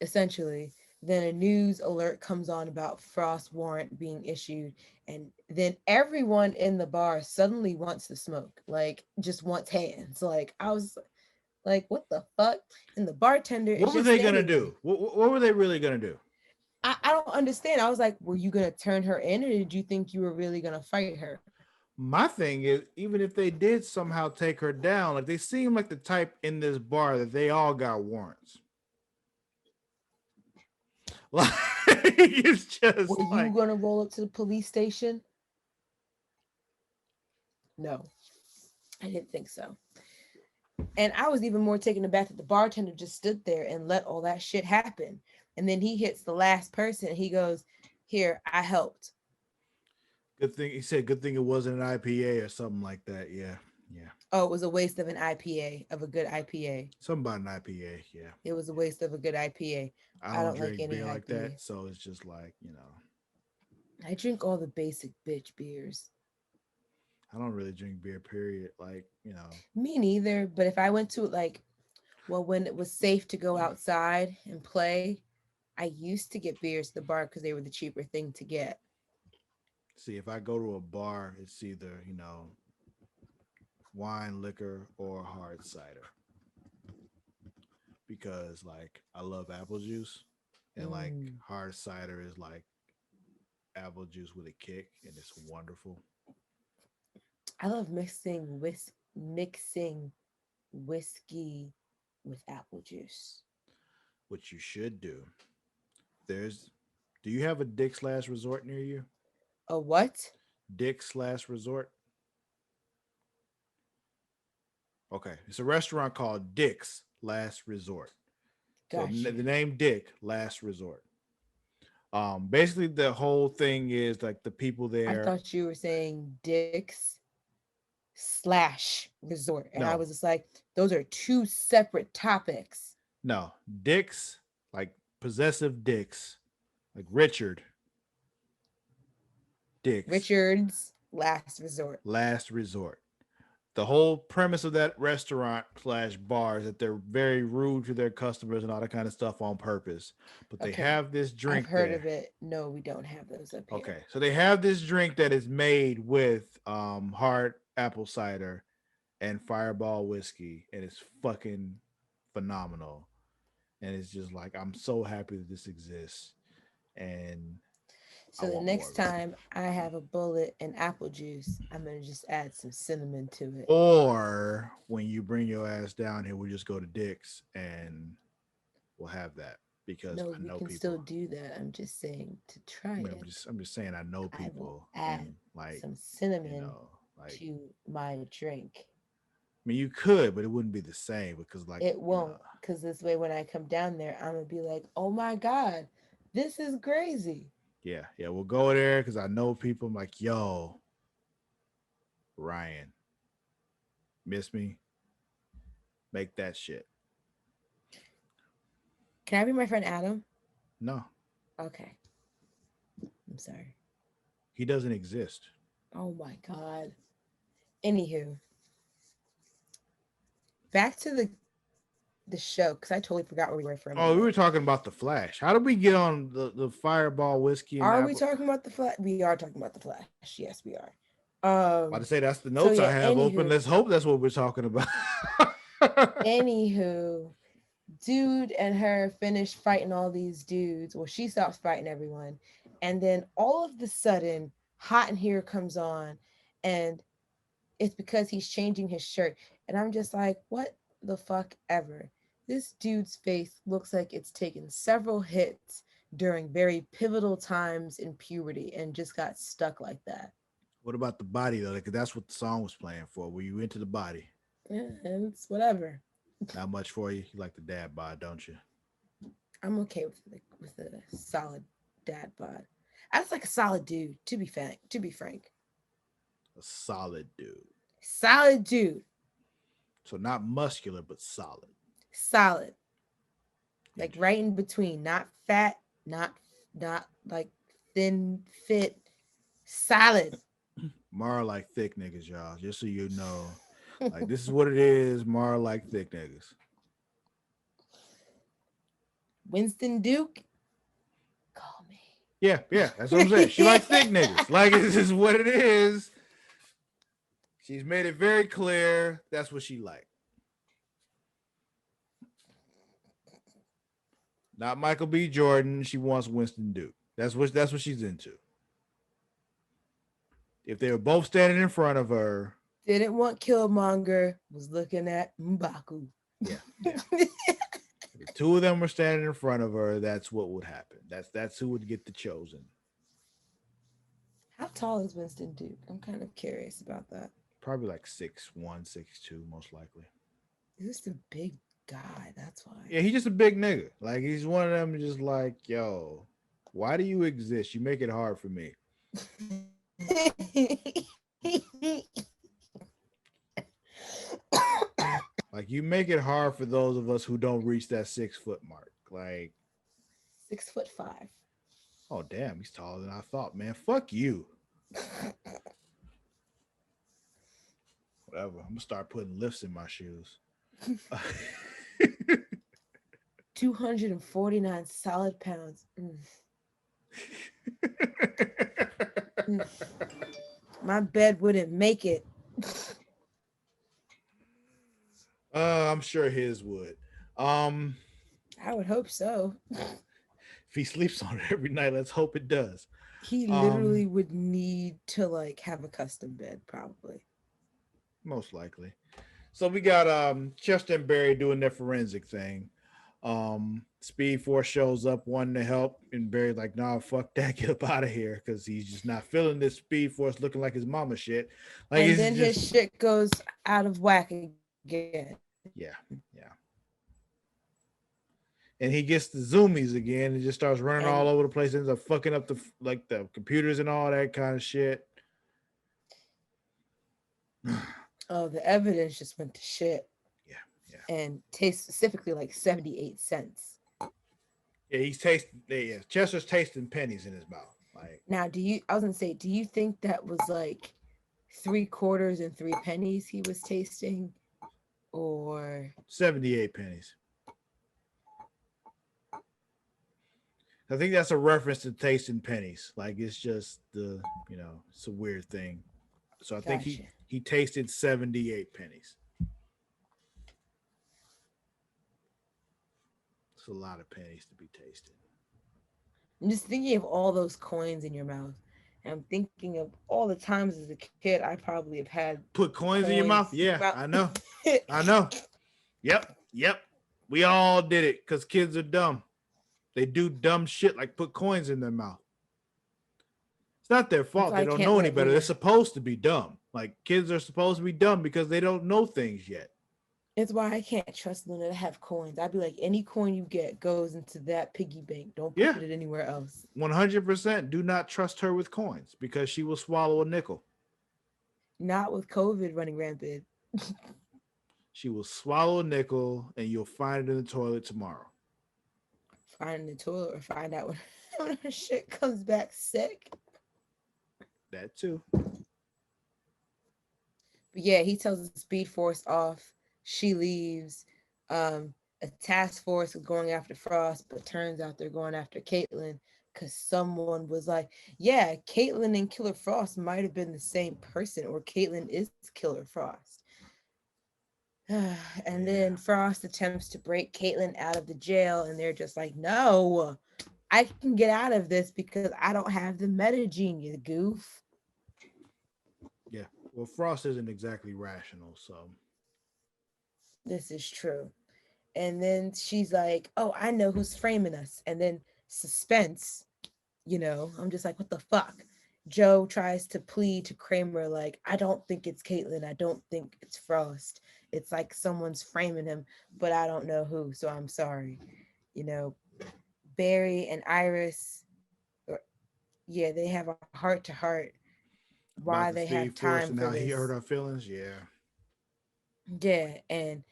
essentially. Then a news alert comes on about Frost warrant being issued, and then everyone in the bar suddenly wants to smoke, like just wants hands. Like I was like, what the fuck? And the bartender is What were just they gonna standing there. do? What were they really gonna do? I don't understand. I was like, were you gonna turn her in, or did you think you were really gonna fight her? My thing is, even if they did somehow take her down, like they seem like the type in this bar that they all got warrants. Like it's just Were you like, gonna roll up to the police station? No, I didn't think so. And I was even more taken aback that the bartender just stood there and let all that shit happen. And then he hits the last person and he goes, here, I helped. good thing he said. Good thing it wasn't an IPA or something like that. Yeah, yeah. Oh, it was a waste of an IPA, of a good IPA. Something about an IPA. Yeah. It was a waste of a good IPA. I I don't don't like drink any beer like that, IPAs. so it's just like. I drink all the basic bitch beers. I don't really drink beer. Period. Like. Me neither, but if I went to like, well, when it was safe to go outside and play, I used to get beers at the bar because they were the cheaper thing to get. See, if I go to a bar, it's either wine, liquor, or hard cider because like I love apple juice and like Mm. hard cider is like apple juice with a kick and it's wonderful. I love mixing whiskey with apple juice. What you should do. There's Do you have a Dick/Resort near you? A what? Dick/Resort. Okay. It's a restaurant called Dick's Last Resort. So Got the you. name Dick Last Resort. Basically the whole thing is like the people I there. thought you were saying Dick's slash resort. And I No, was just like, those are two separate topics. no. Dick's, like possessive dicks, like Richard Dick's Richard's last resort. Last Resort. The whole premise of that restaurant/bar is that they're very rude to their customers and all that kind of stuff on purpose. But they Okay. have this I've drink heard there. of it. No, we don't have those up here. Okay, so they have this drink that is made with hard apple cider and Fireball whiskey, and it's fucking phenomenal. And it's just like I'm so happy that this exists, and I So the want more next of it. time I have a bullet and apple juice, I'm going to just add some cinnamon to it. Or when you bring your ass down here, we'll just go to Dick's and we'll have that because No, I we know can still people. do that. I'm just saying to I try mean, it. I'm just saying I know I will people add and like some you cinnamon know like to my drink. I mean you could, but it wouldn't be the same because It won't, because this way, when I come down there, I'm going to be like, oh my God, this is crazy. yeah, we'll go there because I know people. I'm like, yo, Ryan, miss me? Make that shit. Can I be my friend Adam? No, Okay. I'm sorry. he doesn't exist. Oh my God. Anywho, back to the show, because I totally forgot where we were for a Oh, we were moment. talking about the Flash. How did we get on the Fireball whiskey and Are we apple? talking about the Flash? We are talking about the Flash. Yes, we are. About to say that's the So notes yeah. I have open. Anywho, Let's hope that's what we're talking about. anywho, dude and her finish fighting all these dudes. Well, she stops fighting everyone, and then all of the sudden, Hot in Here comes on, and it's because he's changing his shirt, and I'm just like, what the fuck ever. This dude's face looks like it's taken several hits during very pivotal times in puberty and just got stuck like that. What about the body though? Because that's what the song was playing for. Were you into the body? Yeah, and it's whatever. Not much for you. You like the dad bod, don't you? I'm okay with a solid dad bod. I was like a solid dude. To be frank, A solid dude. solid dude, So not muscular, but solid. solid, like right Interesting. in between, not fat, not like thin, fit, solid. Mara like thick niggas, y'all. Just so you know. Like this is what it is. Mara like thick niggas. Winston Duke, call Yeah, yeah. That's what I'm saying. She me. like thick niggas. Like this is what it is. She's made it very clear. That's what she like. Not Michael B. Jordan. She wants Winston Duke. That's what she's into. If they were both standing in front of her, Didn't want Killmonger, was looking at M'Baku. yeah, yeah. If the two of them were standing in front of her, that's what would happen. That's who would get the chosen. How tall is Winston Duke? I'm kind of curious about that. Probably like 6'1", 6'2", most likely. He's just a big guy, that's why. Yeah, he's just a big nigga. Like he's one of them just like, yo, why do you exist? You make it hard for me. Like you make it hard for those of us who don't reach that 6 foot mark. Like, 6'5". oh damn, he's taller than I thought, man. Fuck you. Whatever. I'm gonna start putting lifts in my shoes. 249 solid pounds. Mm. My bed wouldn't make it. I'm sure his would. Um, I would hope so. if he sleeps on it every night, let's hope it does. He literally Um, would need to like have a custom bed, probably. most likely. So we got Chester and Barry doing their forensic thing. Speed Force shows up wanting to help, and Barry's like, nah, fuck that, get up out of here, because he's just not feeling this Speed Force looking like his mama shit. Like And it's then his just shit goes out of whack again. yeah, yeah. And he gets the zoomies again and just starts running all And over the place, ends up fucking up the computers and all that kind of shit. Yeah, oh, the evidence just went to shit. yeah. And tastes specifically like 78 cents. Yeah, he's tasting. Yeah, Chester's tasting pennies in his mouth. Like, Now, I was gonna say, do you think that was like 3 quarters and 3 pennies he was tasting? Or 78 pennies. I think that's a reference to tasting pennies. Like it's just it's a weird thing. So I think gotcha. he tasted 78 pennies. It's a lot of pennies to be tasted. I'm just thinking of all those coins in your mouth. And I'm thinking of all the times as a kid I probably have had Put coins in your coins mouth? in Yeah, my I know. I know. Yep. We all did it because kids are dumb. They do dumb shit like put coins in their mouth. It's not their That's fault. why They I don't can't know any let better. They're Lena. supposed to be dumb. Like kids are supposed to be dumb because they don't know things yet. It's why I can't trust Luna to have coins. I'd be like, any coin you get goes into that piggy bank. Don't put Yeah, it anywhere else. 100%. Do not trust her with coins because she will swallow a nickel. Not with COVID running rampant. She will swallow a nickel and you'll find it in the toilet tomorrow. Find in the toilet or find out when, when her shit comes back sick. That too. But yeah, he tells the Speed Force off. She leaves. A task force is going after Frost, but turns out they're going after Caitlin because someone was like, yeah, Caitlin and Killer Frost might have been the same person, or Caitlin is Killer Frost. And Yeah. then Frost attempts to break Caitlin out of the jail, and they're just like, no, I can get out of this because I don't have the metagene, you goof. Yeah. Well, Frost isn't exactly rational, so This is true. And then she's like, oh, I know who's framing us. And then suspense, I'm just like, what the fuck? Joe tries to plead to Kramer, like, I don't think it's Caitlin. I don't think it's Frost. It's like someone's framing him, but I don't know who, so I'm sorry. You know, Barry and Iris, or, yeah, they have a heart to heart why About they the have Speed time Force for and how he this. hurt our feelings. Yeah. Yeah, and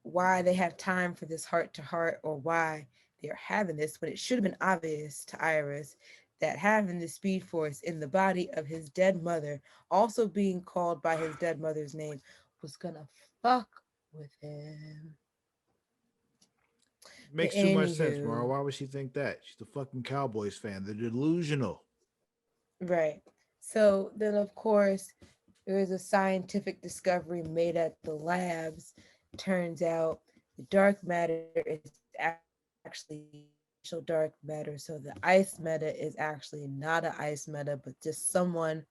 why they have time for this heart to heart, or why they're having this when it should have been obvious to Iris that having the Speed Force in the body of his dead mother, also being called by his dead mother's name, was gonna fuck with him. But Makes too much sense, Mara. anywho, Why would she think that? She's a fucking Cowboys fan. They're delusional. right. So then, of course, there is a scientific discovery made at the labs. Turns out the dark matter is actually dark matter. So the ice meta is actually not an ice meta, but just someone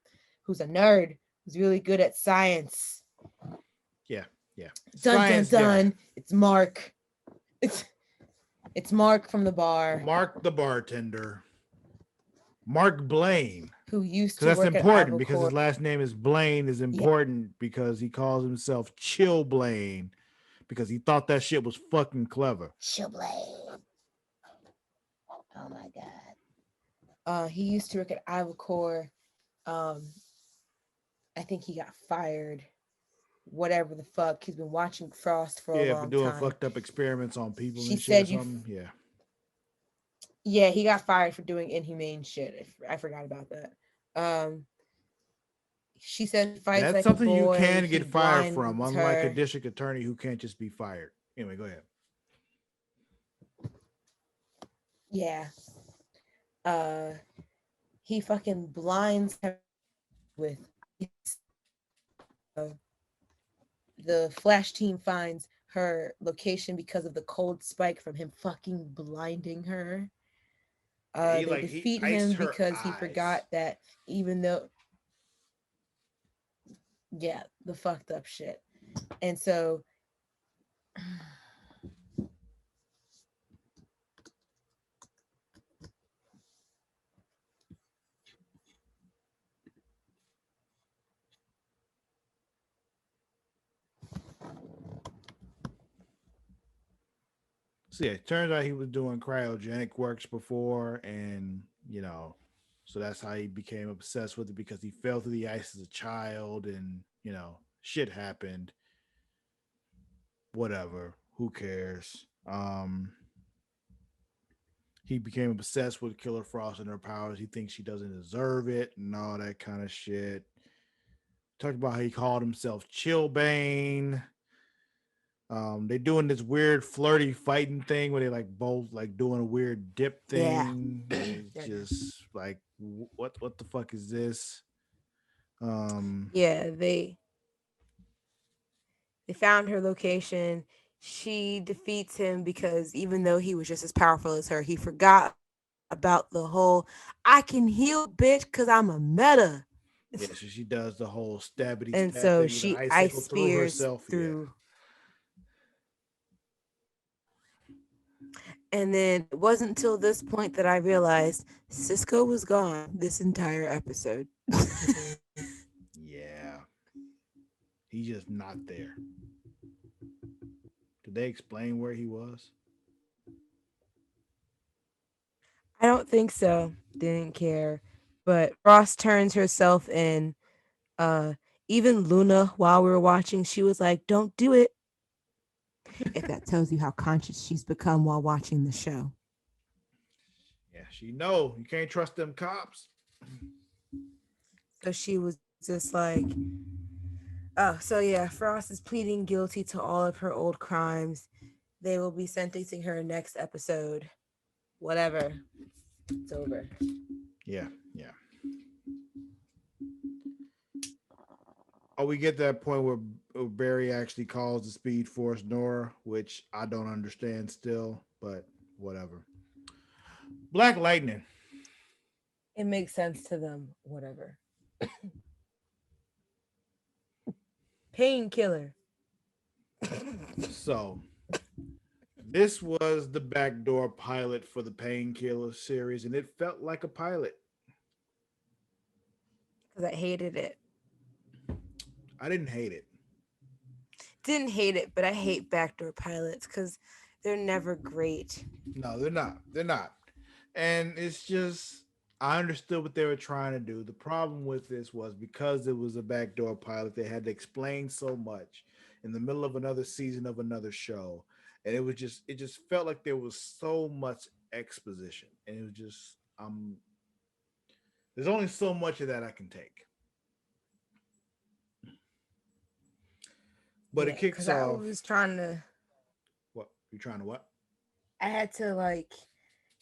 who's a nerd who's really good at science. Yeah, yeah. Dun dun Science guy. dun. It's Mark. It's it's Mark from the bar Mark the bartender. Mark Blaine. who used Because to that's work at important because his Ivocor. last name is Blaine is Yeah, important because he calls himself Chill Blaine because he thought that shit was fucking clever. Showblade. Oh my god. He used to work at Ivocor. Um, I think he got fired. Whatever the fuck. He's been watching Frost for a Yeah, for long doing time. fucked up experiments on people She and shit or said something. Yeah. yeah, he got fired for doing inhumane shit. I forgot about that. Um, she said he fights That's like a something you boy. can He get fired from, blinds unlike a her. district attorney who can't just be fired. Anyway, go ahead. Yeah. Uh, he fucking blinds her with ice. The Flash team finds her location because of the cold spike from him fucking blinding her. Yeah, he They like he defeat iced him her because he eyes. forgot that even though, yeah, the fucked up shit. And so, So yeah, it turns out he was doing cryogenic works before, and so that's how he became obsessed with it because he fell through the ice as a child, and shit happened. Whatever, who cares? He became obsessed with Killer Frost and her powers. He thinks she doesn't deserve it and all that kind of shit. Talked about how he called himself Chillbane. They doing this weird flirty fighting thing where they like both like doing a weird dip yeah. thing, and it's just like what the fuck is this? Um, Yeah, they found her location. She defeats him because even though he was just as powerful as her, he forgot about the whole I can heal, bitch, because I'm a meta. yeah, so she does the whole stabbity And stab so thing with an she ice icicle through spears herself. Yeah, through. And then it wasn't until this point that I realized Cisco was gone this entire episode. yeah, he's just not there. Did they explain where he was? I don't think so. Didn't care. But Frost turns herself in. Uh, Even Luna, while we were watching, she was like, "Don't do it." If that tells you how conscious she's become while watching the show. Yeah, she know you can't trust them cops. So she was just like, oh, so yeah, Frost is pleading guilty to all of her old crimes. They will be sentencing her next episode. Whatever. It's over. Yeah, yeah. Oh, we get that point where Barry actually calls the Speed Force Nora, which I don't understand still, but whatever. Black Lightning. It makes sense to them. Whatever. Painkiller. So this was the backdoor pilot for the Painkiller series, and it felt like a pilot. because I hated it. I didn't hate it. Didn't hate it, but I hate backdoor pilots because they're never great. No, they're not. They're not. And it's just I understood what they were trying to do. The problem with this was because it was a backdoor pilot, they had to explain so much in the middle of another season of another show. And it just felt like there was so much exposition. And it was just there's only so much of that I can take. But it Yeah, kicks because I off was trying to, what you trying to what? I had to like,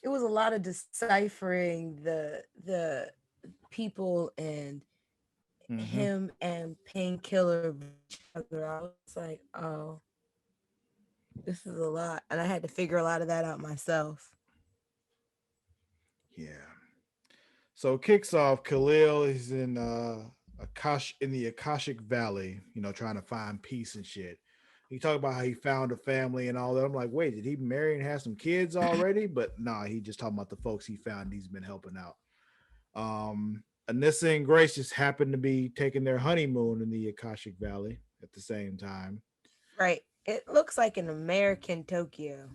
it was a lot of deciphering the people and Mm-hmm. him and Painkiller each other. I was like, oh, this is a lot, and I had to figure a lot of that out myself. Yeah. So it kicks off. Khalil is in in the Akashic Valley, trying to find peace and shit. He talked about how he found a family and all that. I'm like, wait, did he marry and have some kids already? But nah, he just talking about the folks he found and he's been helping out. Anissa and Grace just happened to be taking their honeymoon in the Akashic Valley at the same time. Right. It looks like an American Tokyo.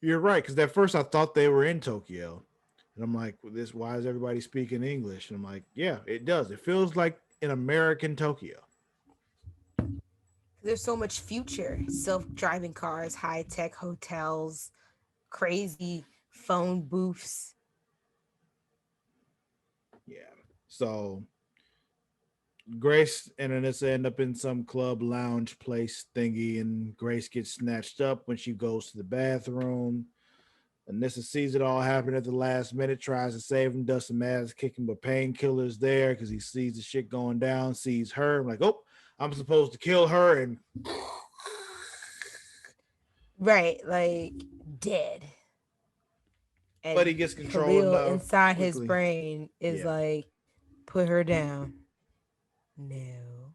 You're right, because at first I thought they were in Tokyo. And I'm like, well, this why is everybody speaking English? And I'm like, yeah, it does. It feels like an American Tokyo. There's so much future, self-driving cars, high-tech hotels, crazy phone booths. Yeah. So Grace and Anissa end up in some club lounge place thingy, and Grace gets snatched up when she goes to the bathroom. Anissa sees it all happen at the last minute, tries to save him, does some ass kicking, but Painkiller's there because he sees the shit going down, sees her. I'm like, oh, I'm supposed to kill her, and Right, like dead. but And he gets control Khalil enough inside his quickly. brain is Yeah. like, put her down. No.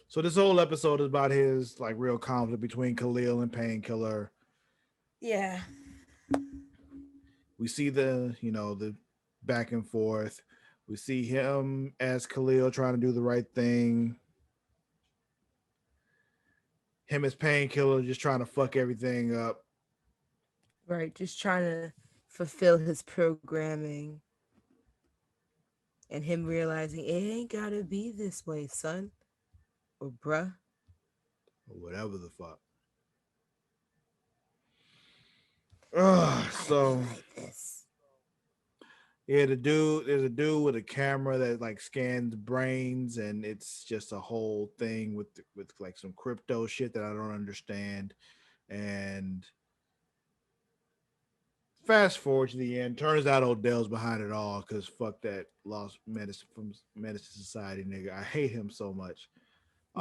So this whole episode is about his like real conflict between Khalil and Painkiller. Yeah. We see the back and forth. We see him as Khalil trying to do the right thing. Him as Painkiller just trying to fuck everything up. Right, just trying to fulfill his programming and him realizing it ain't gotta be this way, son or bruh. Or whatever the fuck. It ain't gotta be So like this. yeah, there's a dude with a camera that like scans brains, and it's just a whole thing with like some crypto shit that I don't understand. And fast forward to the end, turns out Odell's behind it all because fuck that lost medicine from Medicine Society nigga. I hate him so much.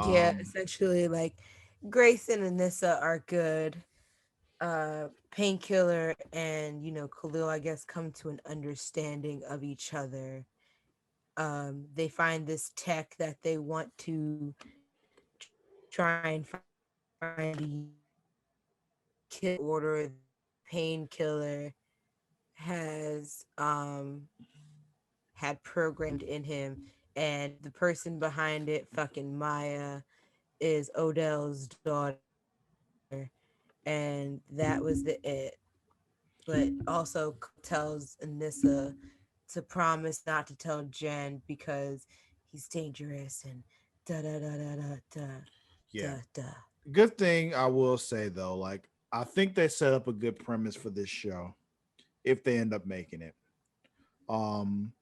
Yeah, Um, essentially like Grace and Anissa are good. Painkiller and Khalil, I guess, come to an understanding of each other. They find this tech that they want to try and find to kill order. Painkiller has had programmed in him, and the person behind it, fucking Maya, is Odell's daughter, and that was the it. But also tells Anissa to promise not to tell Jen because he's dangerous and da da da da da da yeah. da da. Good thing I will say though, like I think they set up a good premise for this show if they end up making it. Um,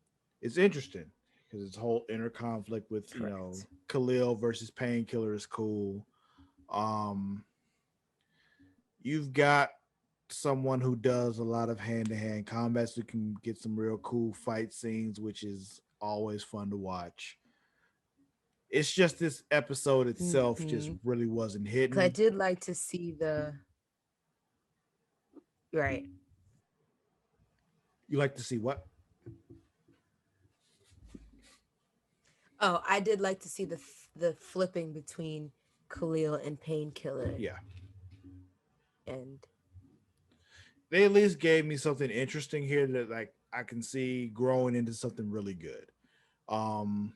it's interesting because it's whole inner conflict with Correct. Khalil versus Painkiller is cool. Um, you've got someone who does a lot of hand to hand combat, so you can get some real cool fight scenes, which is always fun to watch. It's just this episode itself just Mm-hmm. really wasn't Cause I hitting. did like to see the right. You like to see what? Oh, I did like to see the flipping between Khalil and Painkiller, Yeah. and They at least gave me something interesting here that like I can see growing into something really good. Um,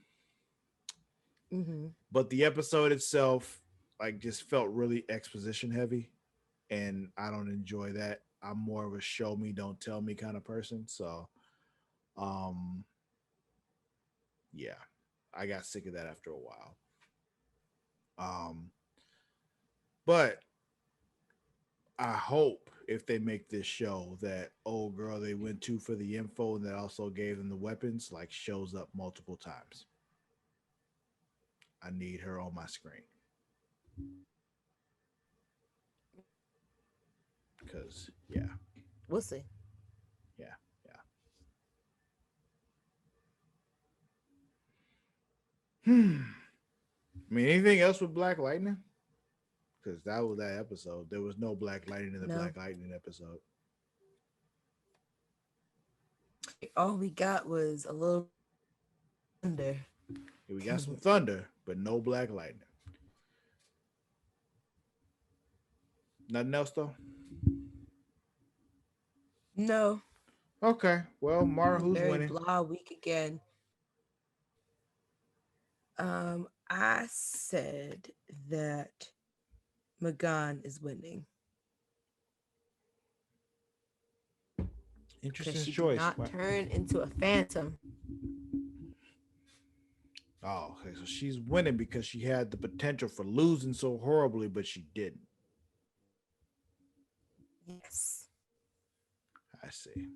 Mm-hmm. but the episode itself, like, just felt really exposition heavy, and I don't enjoy that. I'm more of a show me, don't tell me kind of person. So, um, yeah, I got sick of that after a while. Um, but I hope if they make this show that old girl they went to for the info and that also gave them the weapons like shows up multiple times. I need her on my screen because We'll see. yeah, yeah. I mean, anything else with Black Lightning? Because that was that episode. There was no Black Lightning in the No. Black Lightning episode. All we got was a little under. Yeah, we got some thunder, but no Black Lightning. Nothing else though. No. Okay, well, Mara, who's Very winning? blah week again. I said that Magan is winning because Interesting she did choice. not turn into a phantom. Oh, okay. So she's winning because she had the potential for losing so horribly, but she didn't. Yes. I see.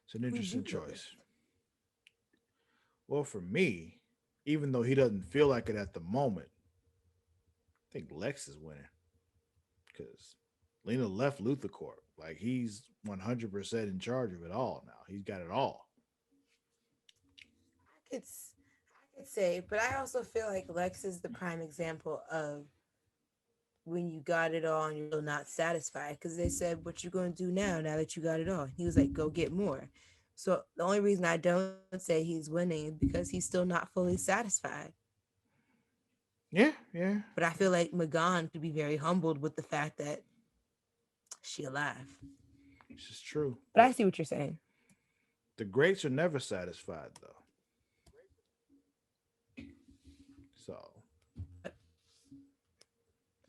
It's an Who's you interesting going? choice. Well, for me, even though he doesn't feel like it at the moment, I think Lex is winning because Lena left Luthor Corp. Like he's 100% in charge of it all now. He's got it all. I could say, but I also feel like Lex is the prime example of when you got it all and you're still not satisfied. Because they said, "What you going to do now that you got it all?" He was like, "Go get more." So the only reason I don't say he's winning is because he's still not fully satisfied. Yeah, yeah. But I feel like Magan could be very humbled with the fact that she alive. This is true. But I But see what you're saying. the greats are never satisfied, though. So,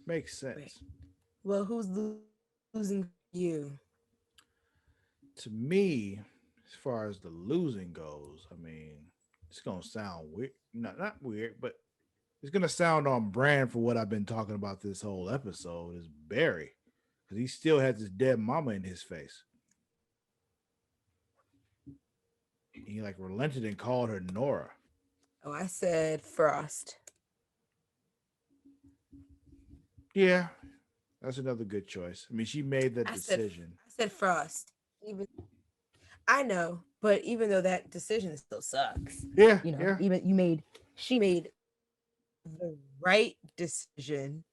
makes Right. sense. Well, who's losing for you? To me, as far as the losing goes, I mean, it's gonna sound weird. Not weird, but it's gonna sound on brand for what I've been talking about this whole episode. Is Barry because he still has his dead mama in his face. He like relented and called her Nora. Oh, I said Frost. Yeah, that's another good choice. I mean, she made that I said decision. I said Frost. Even I know, but even though that decision still sucks, Yeah, you know, yeah, even she made the right decision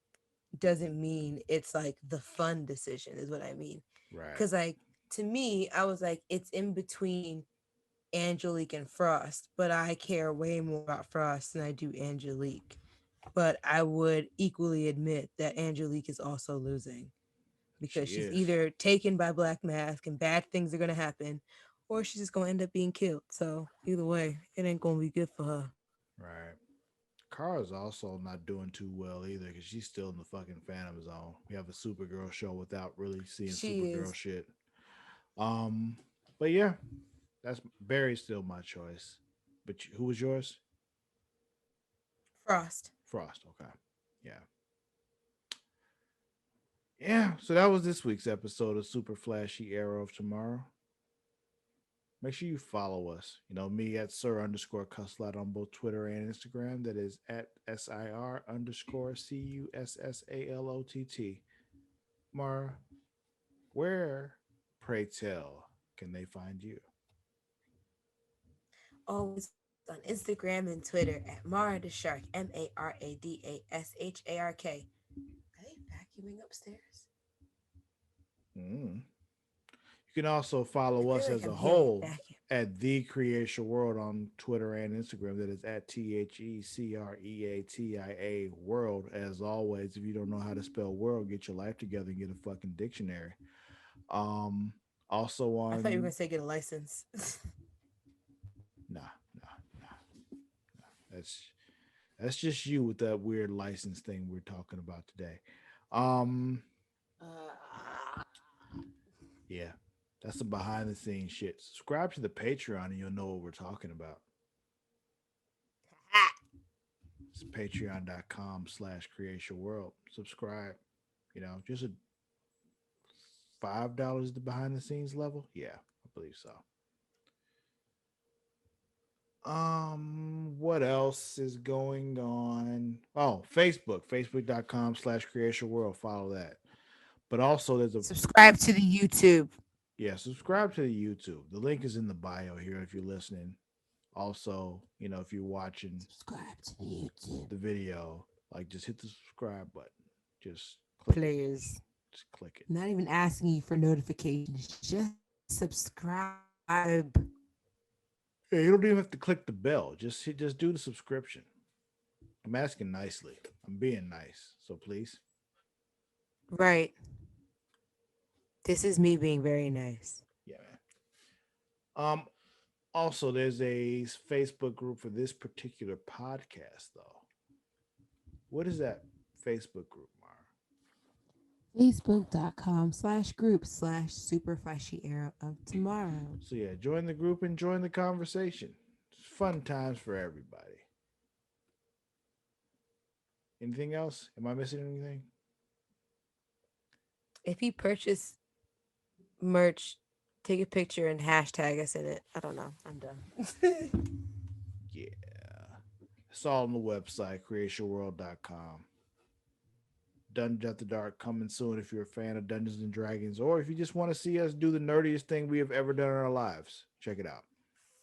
doesn't mean it's like the fun decision is what I mean. right. Cause like to me, I was like, it's in between Angelique and Frost, but I care way more about Frost than I do Angelique. But I would equally admit that Angelique is also losing She because she's is either taken by Black Mask and bad things are gonna happen, or she's just gonna end up being killed. So either way, it ain't gonna be good for her. right. Kara's also not doing too well either because she's still in the fucking Phantom Zone. We have a Supergirl show without really seeing She Supergirl is shit. Um, but yeah, that's Barry's still my choice. But who was yours? Frost. Frost. Okay. Yeah. Yeah. So that was this week's episode of Super Flashy Arrow of Tomorrow. Make sure you follow us. You know, me at Sir underscore Cussalott on both Twitter and Instagram. That is at SIR underscore CUSSALOTT. Mara, where, pray tell, can they find you? Always on Instagram and Twitter at Mara the Shark, MARADASHARK. Are they vacuuming upstairs? Mm. You can also I follow feel us like as I'm a hearing a whole vacuum. at The Creation World on Twitter and Instagram. That is at THECREATIA World. As always, if you don't know how to spell world, get your life together and get a fucking dictionary. Um, Also I thought you were on gonna say get a license. nah, nah, nah. That's that's just you with that weird license thing we're talking about today. Um, uh, yeah, that's the behind the scenes shit. Subscribe to the Patreon and you'll know what we're talking about. It's patreon.com/create your world. Subscribe. Just a $5 the behind the scenes level. Yeah, I believe so. What else is going on? Oh, facebook.com/create your world. Follow that. But also there's a Subscribe to the YouTube. yeah, subscribe to the YouTube. The link is in the bio here if you're listening. Also, if you're watching Subscribe to the YouTube. the video, like just hit the subscribe button. Just click it. Players. Just click it. Not even asking you for notifications. Just subscribe. Yeah, you don't even have to click the bell. Just do the subscription. I'm asking nicely. I'm being nice. So please. Right. This is me being very nice. Yeah, man. Also there's a Facebook group for this particular podcast though. What is that Facebook group, Mara? Facebook.com/group/super flashy era of tomorrow. So yeah, join the group and join the conversation. It's fun times for everybody. Anything else? Am I missing anything? If you purchase merch, take a picture and hashtag us in it. I don't know. I'm done. Yeah. It's all on the website, creationworld.com. Dungeons After Dark coming soon if you're a fan of Dungeons and Dragons, or if you just want to see us do the nerdiest thing we have ever done in our lives. Check it out.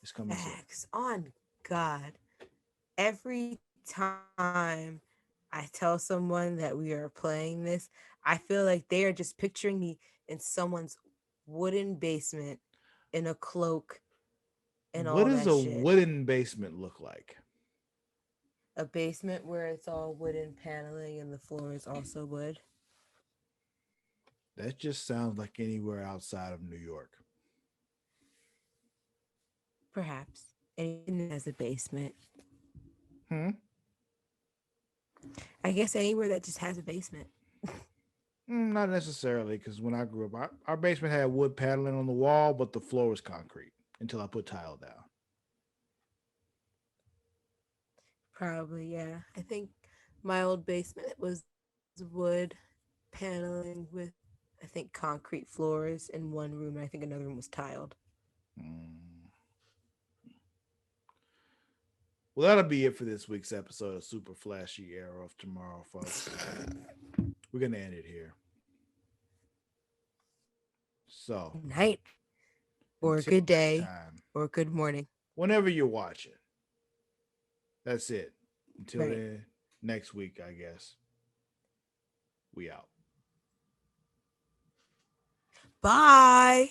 It's coming soon. Facts on God. Every time I tell someone that we are playing this, I feel like they are just picturing me in someone's wooden basement in a cloak and What all does that a shit. wooden basement look like? A basement where it's all wooden paneling and the floor is also wood. That just sounds like anywhere outside of New York. Perhaps. Anything that has a basement. Hmm? I guess anywhere that just has a basement. Not necessarily, because when I grew up, our basement had wood paneling on the wall, but the floor was concrete until I put tile down. Probably, yeah. I think my old basement was wood paneling with, I think, concrete floors in one room. And I think another room was tiled. Mm. Well, that'll be it for this week's episode of Super Flashy Arrow of Tomorrow, folks. We're going to end it here. So, Good night, or a until good next day, time, or a good morning. whenever you're watching, that's it. Until Right. then, next week, I guess. We out. Bye.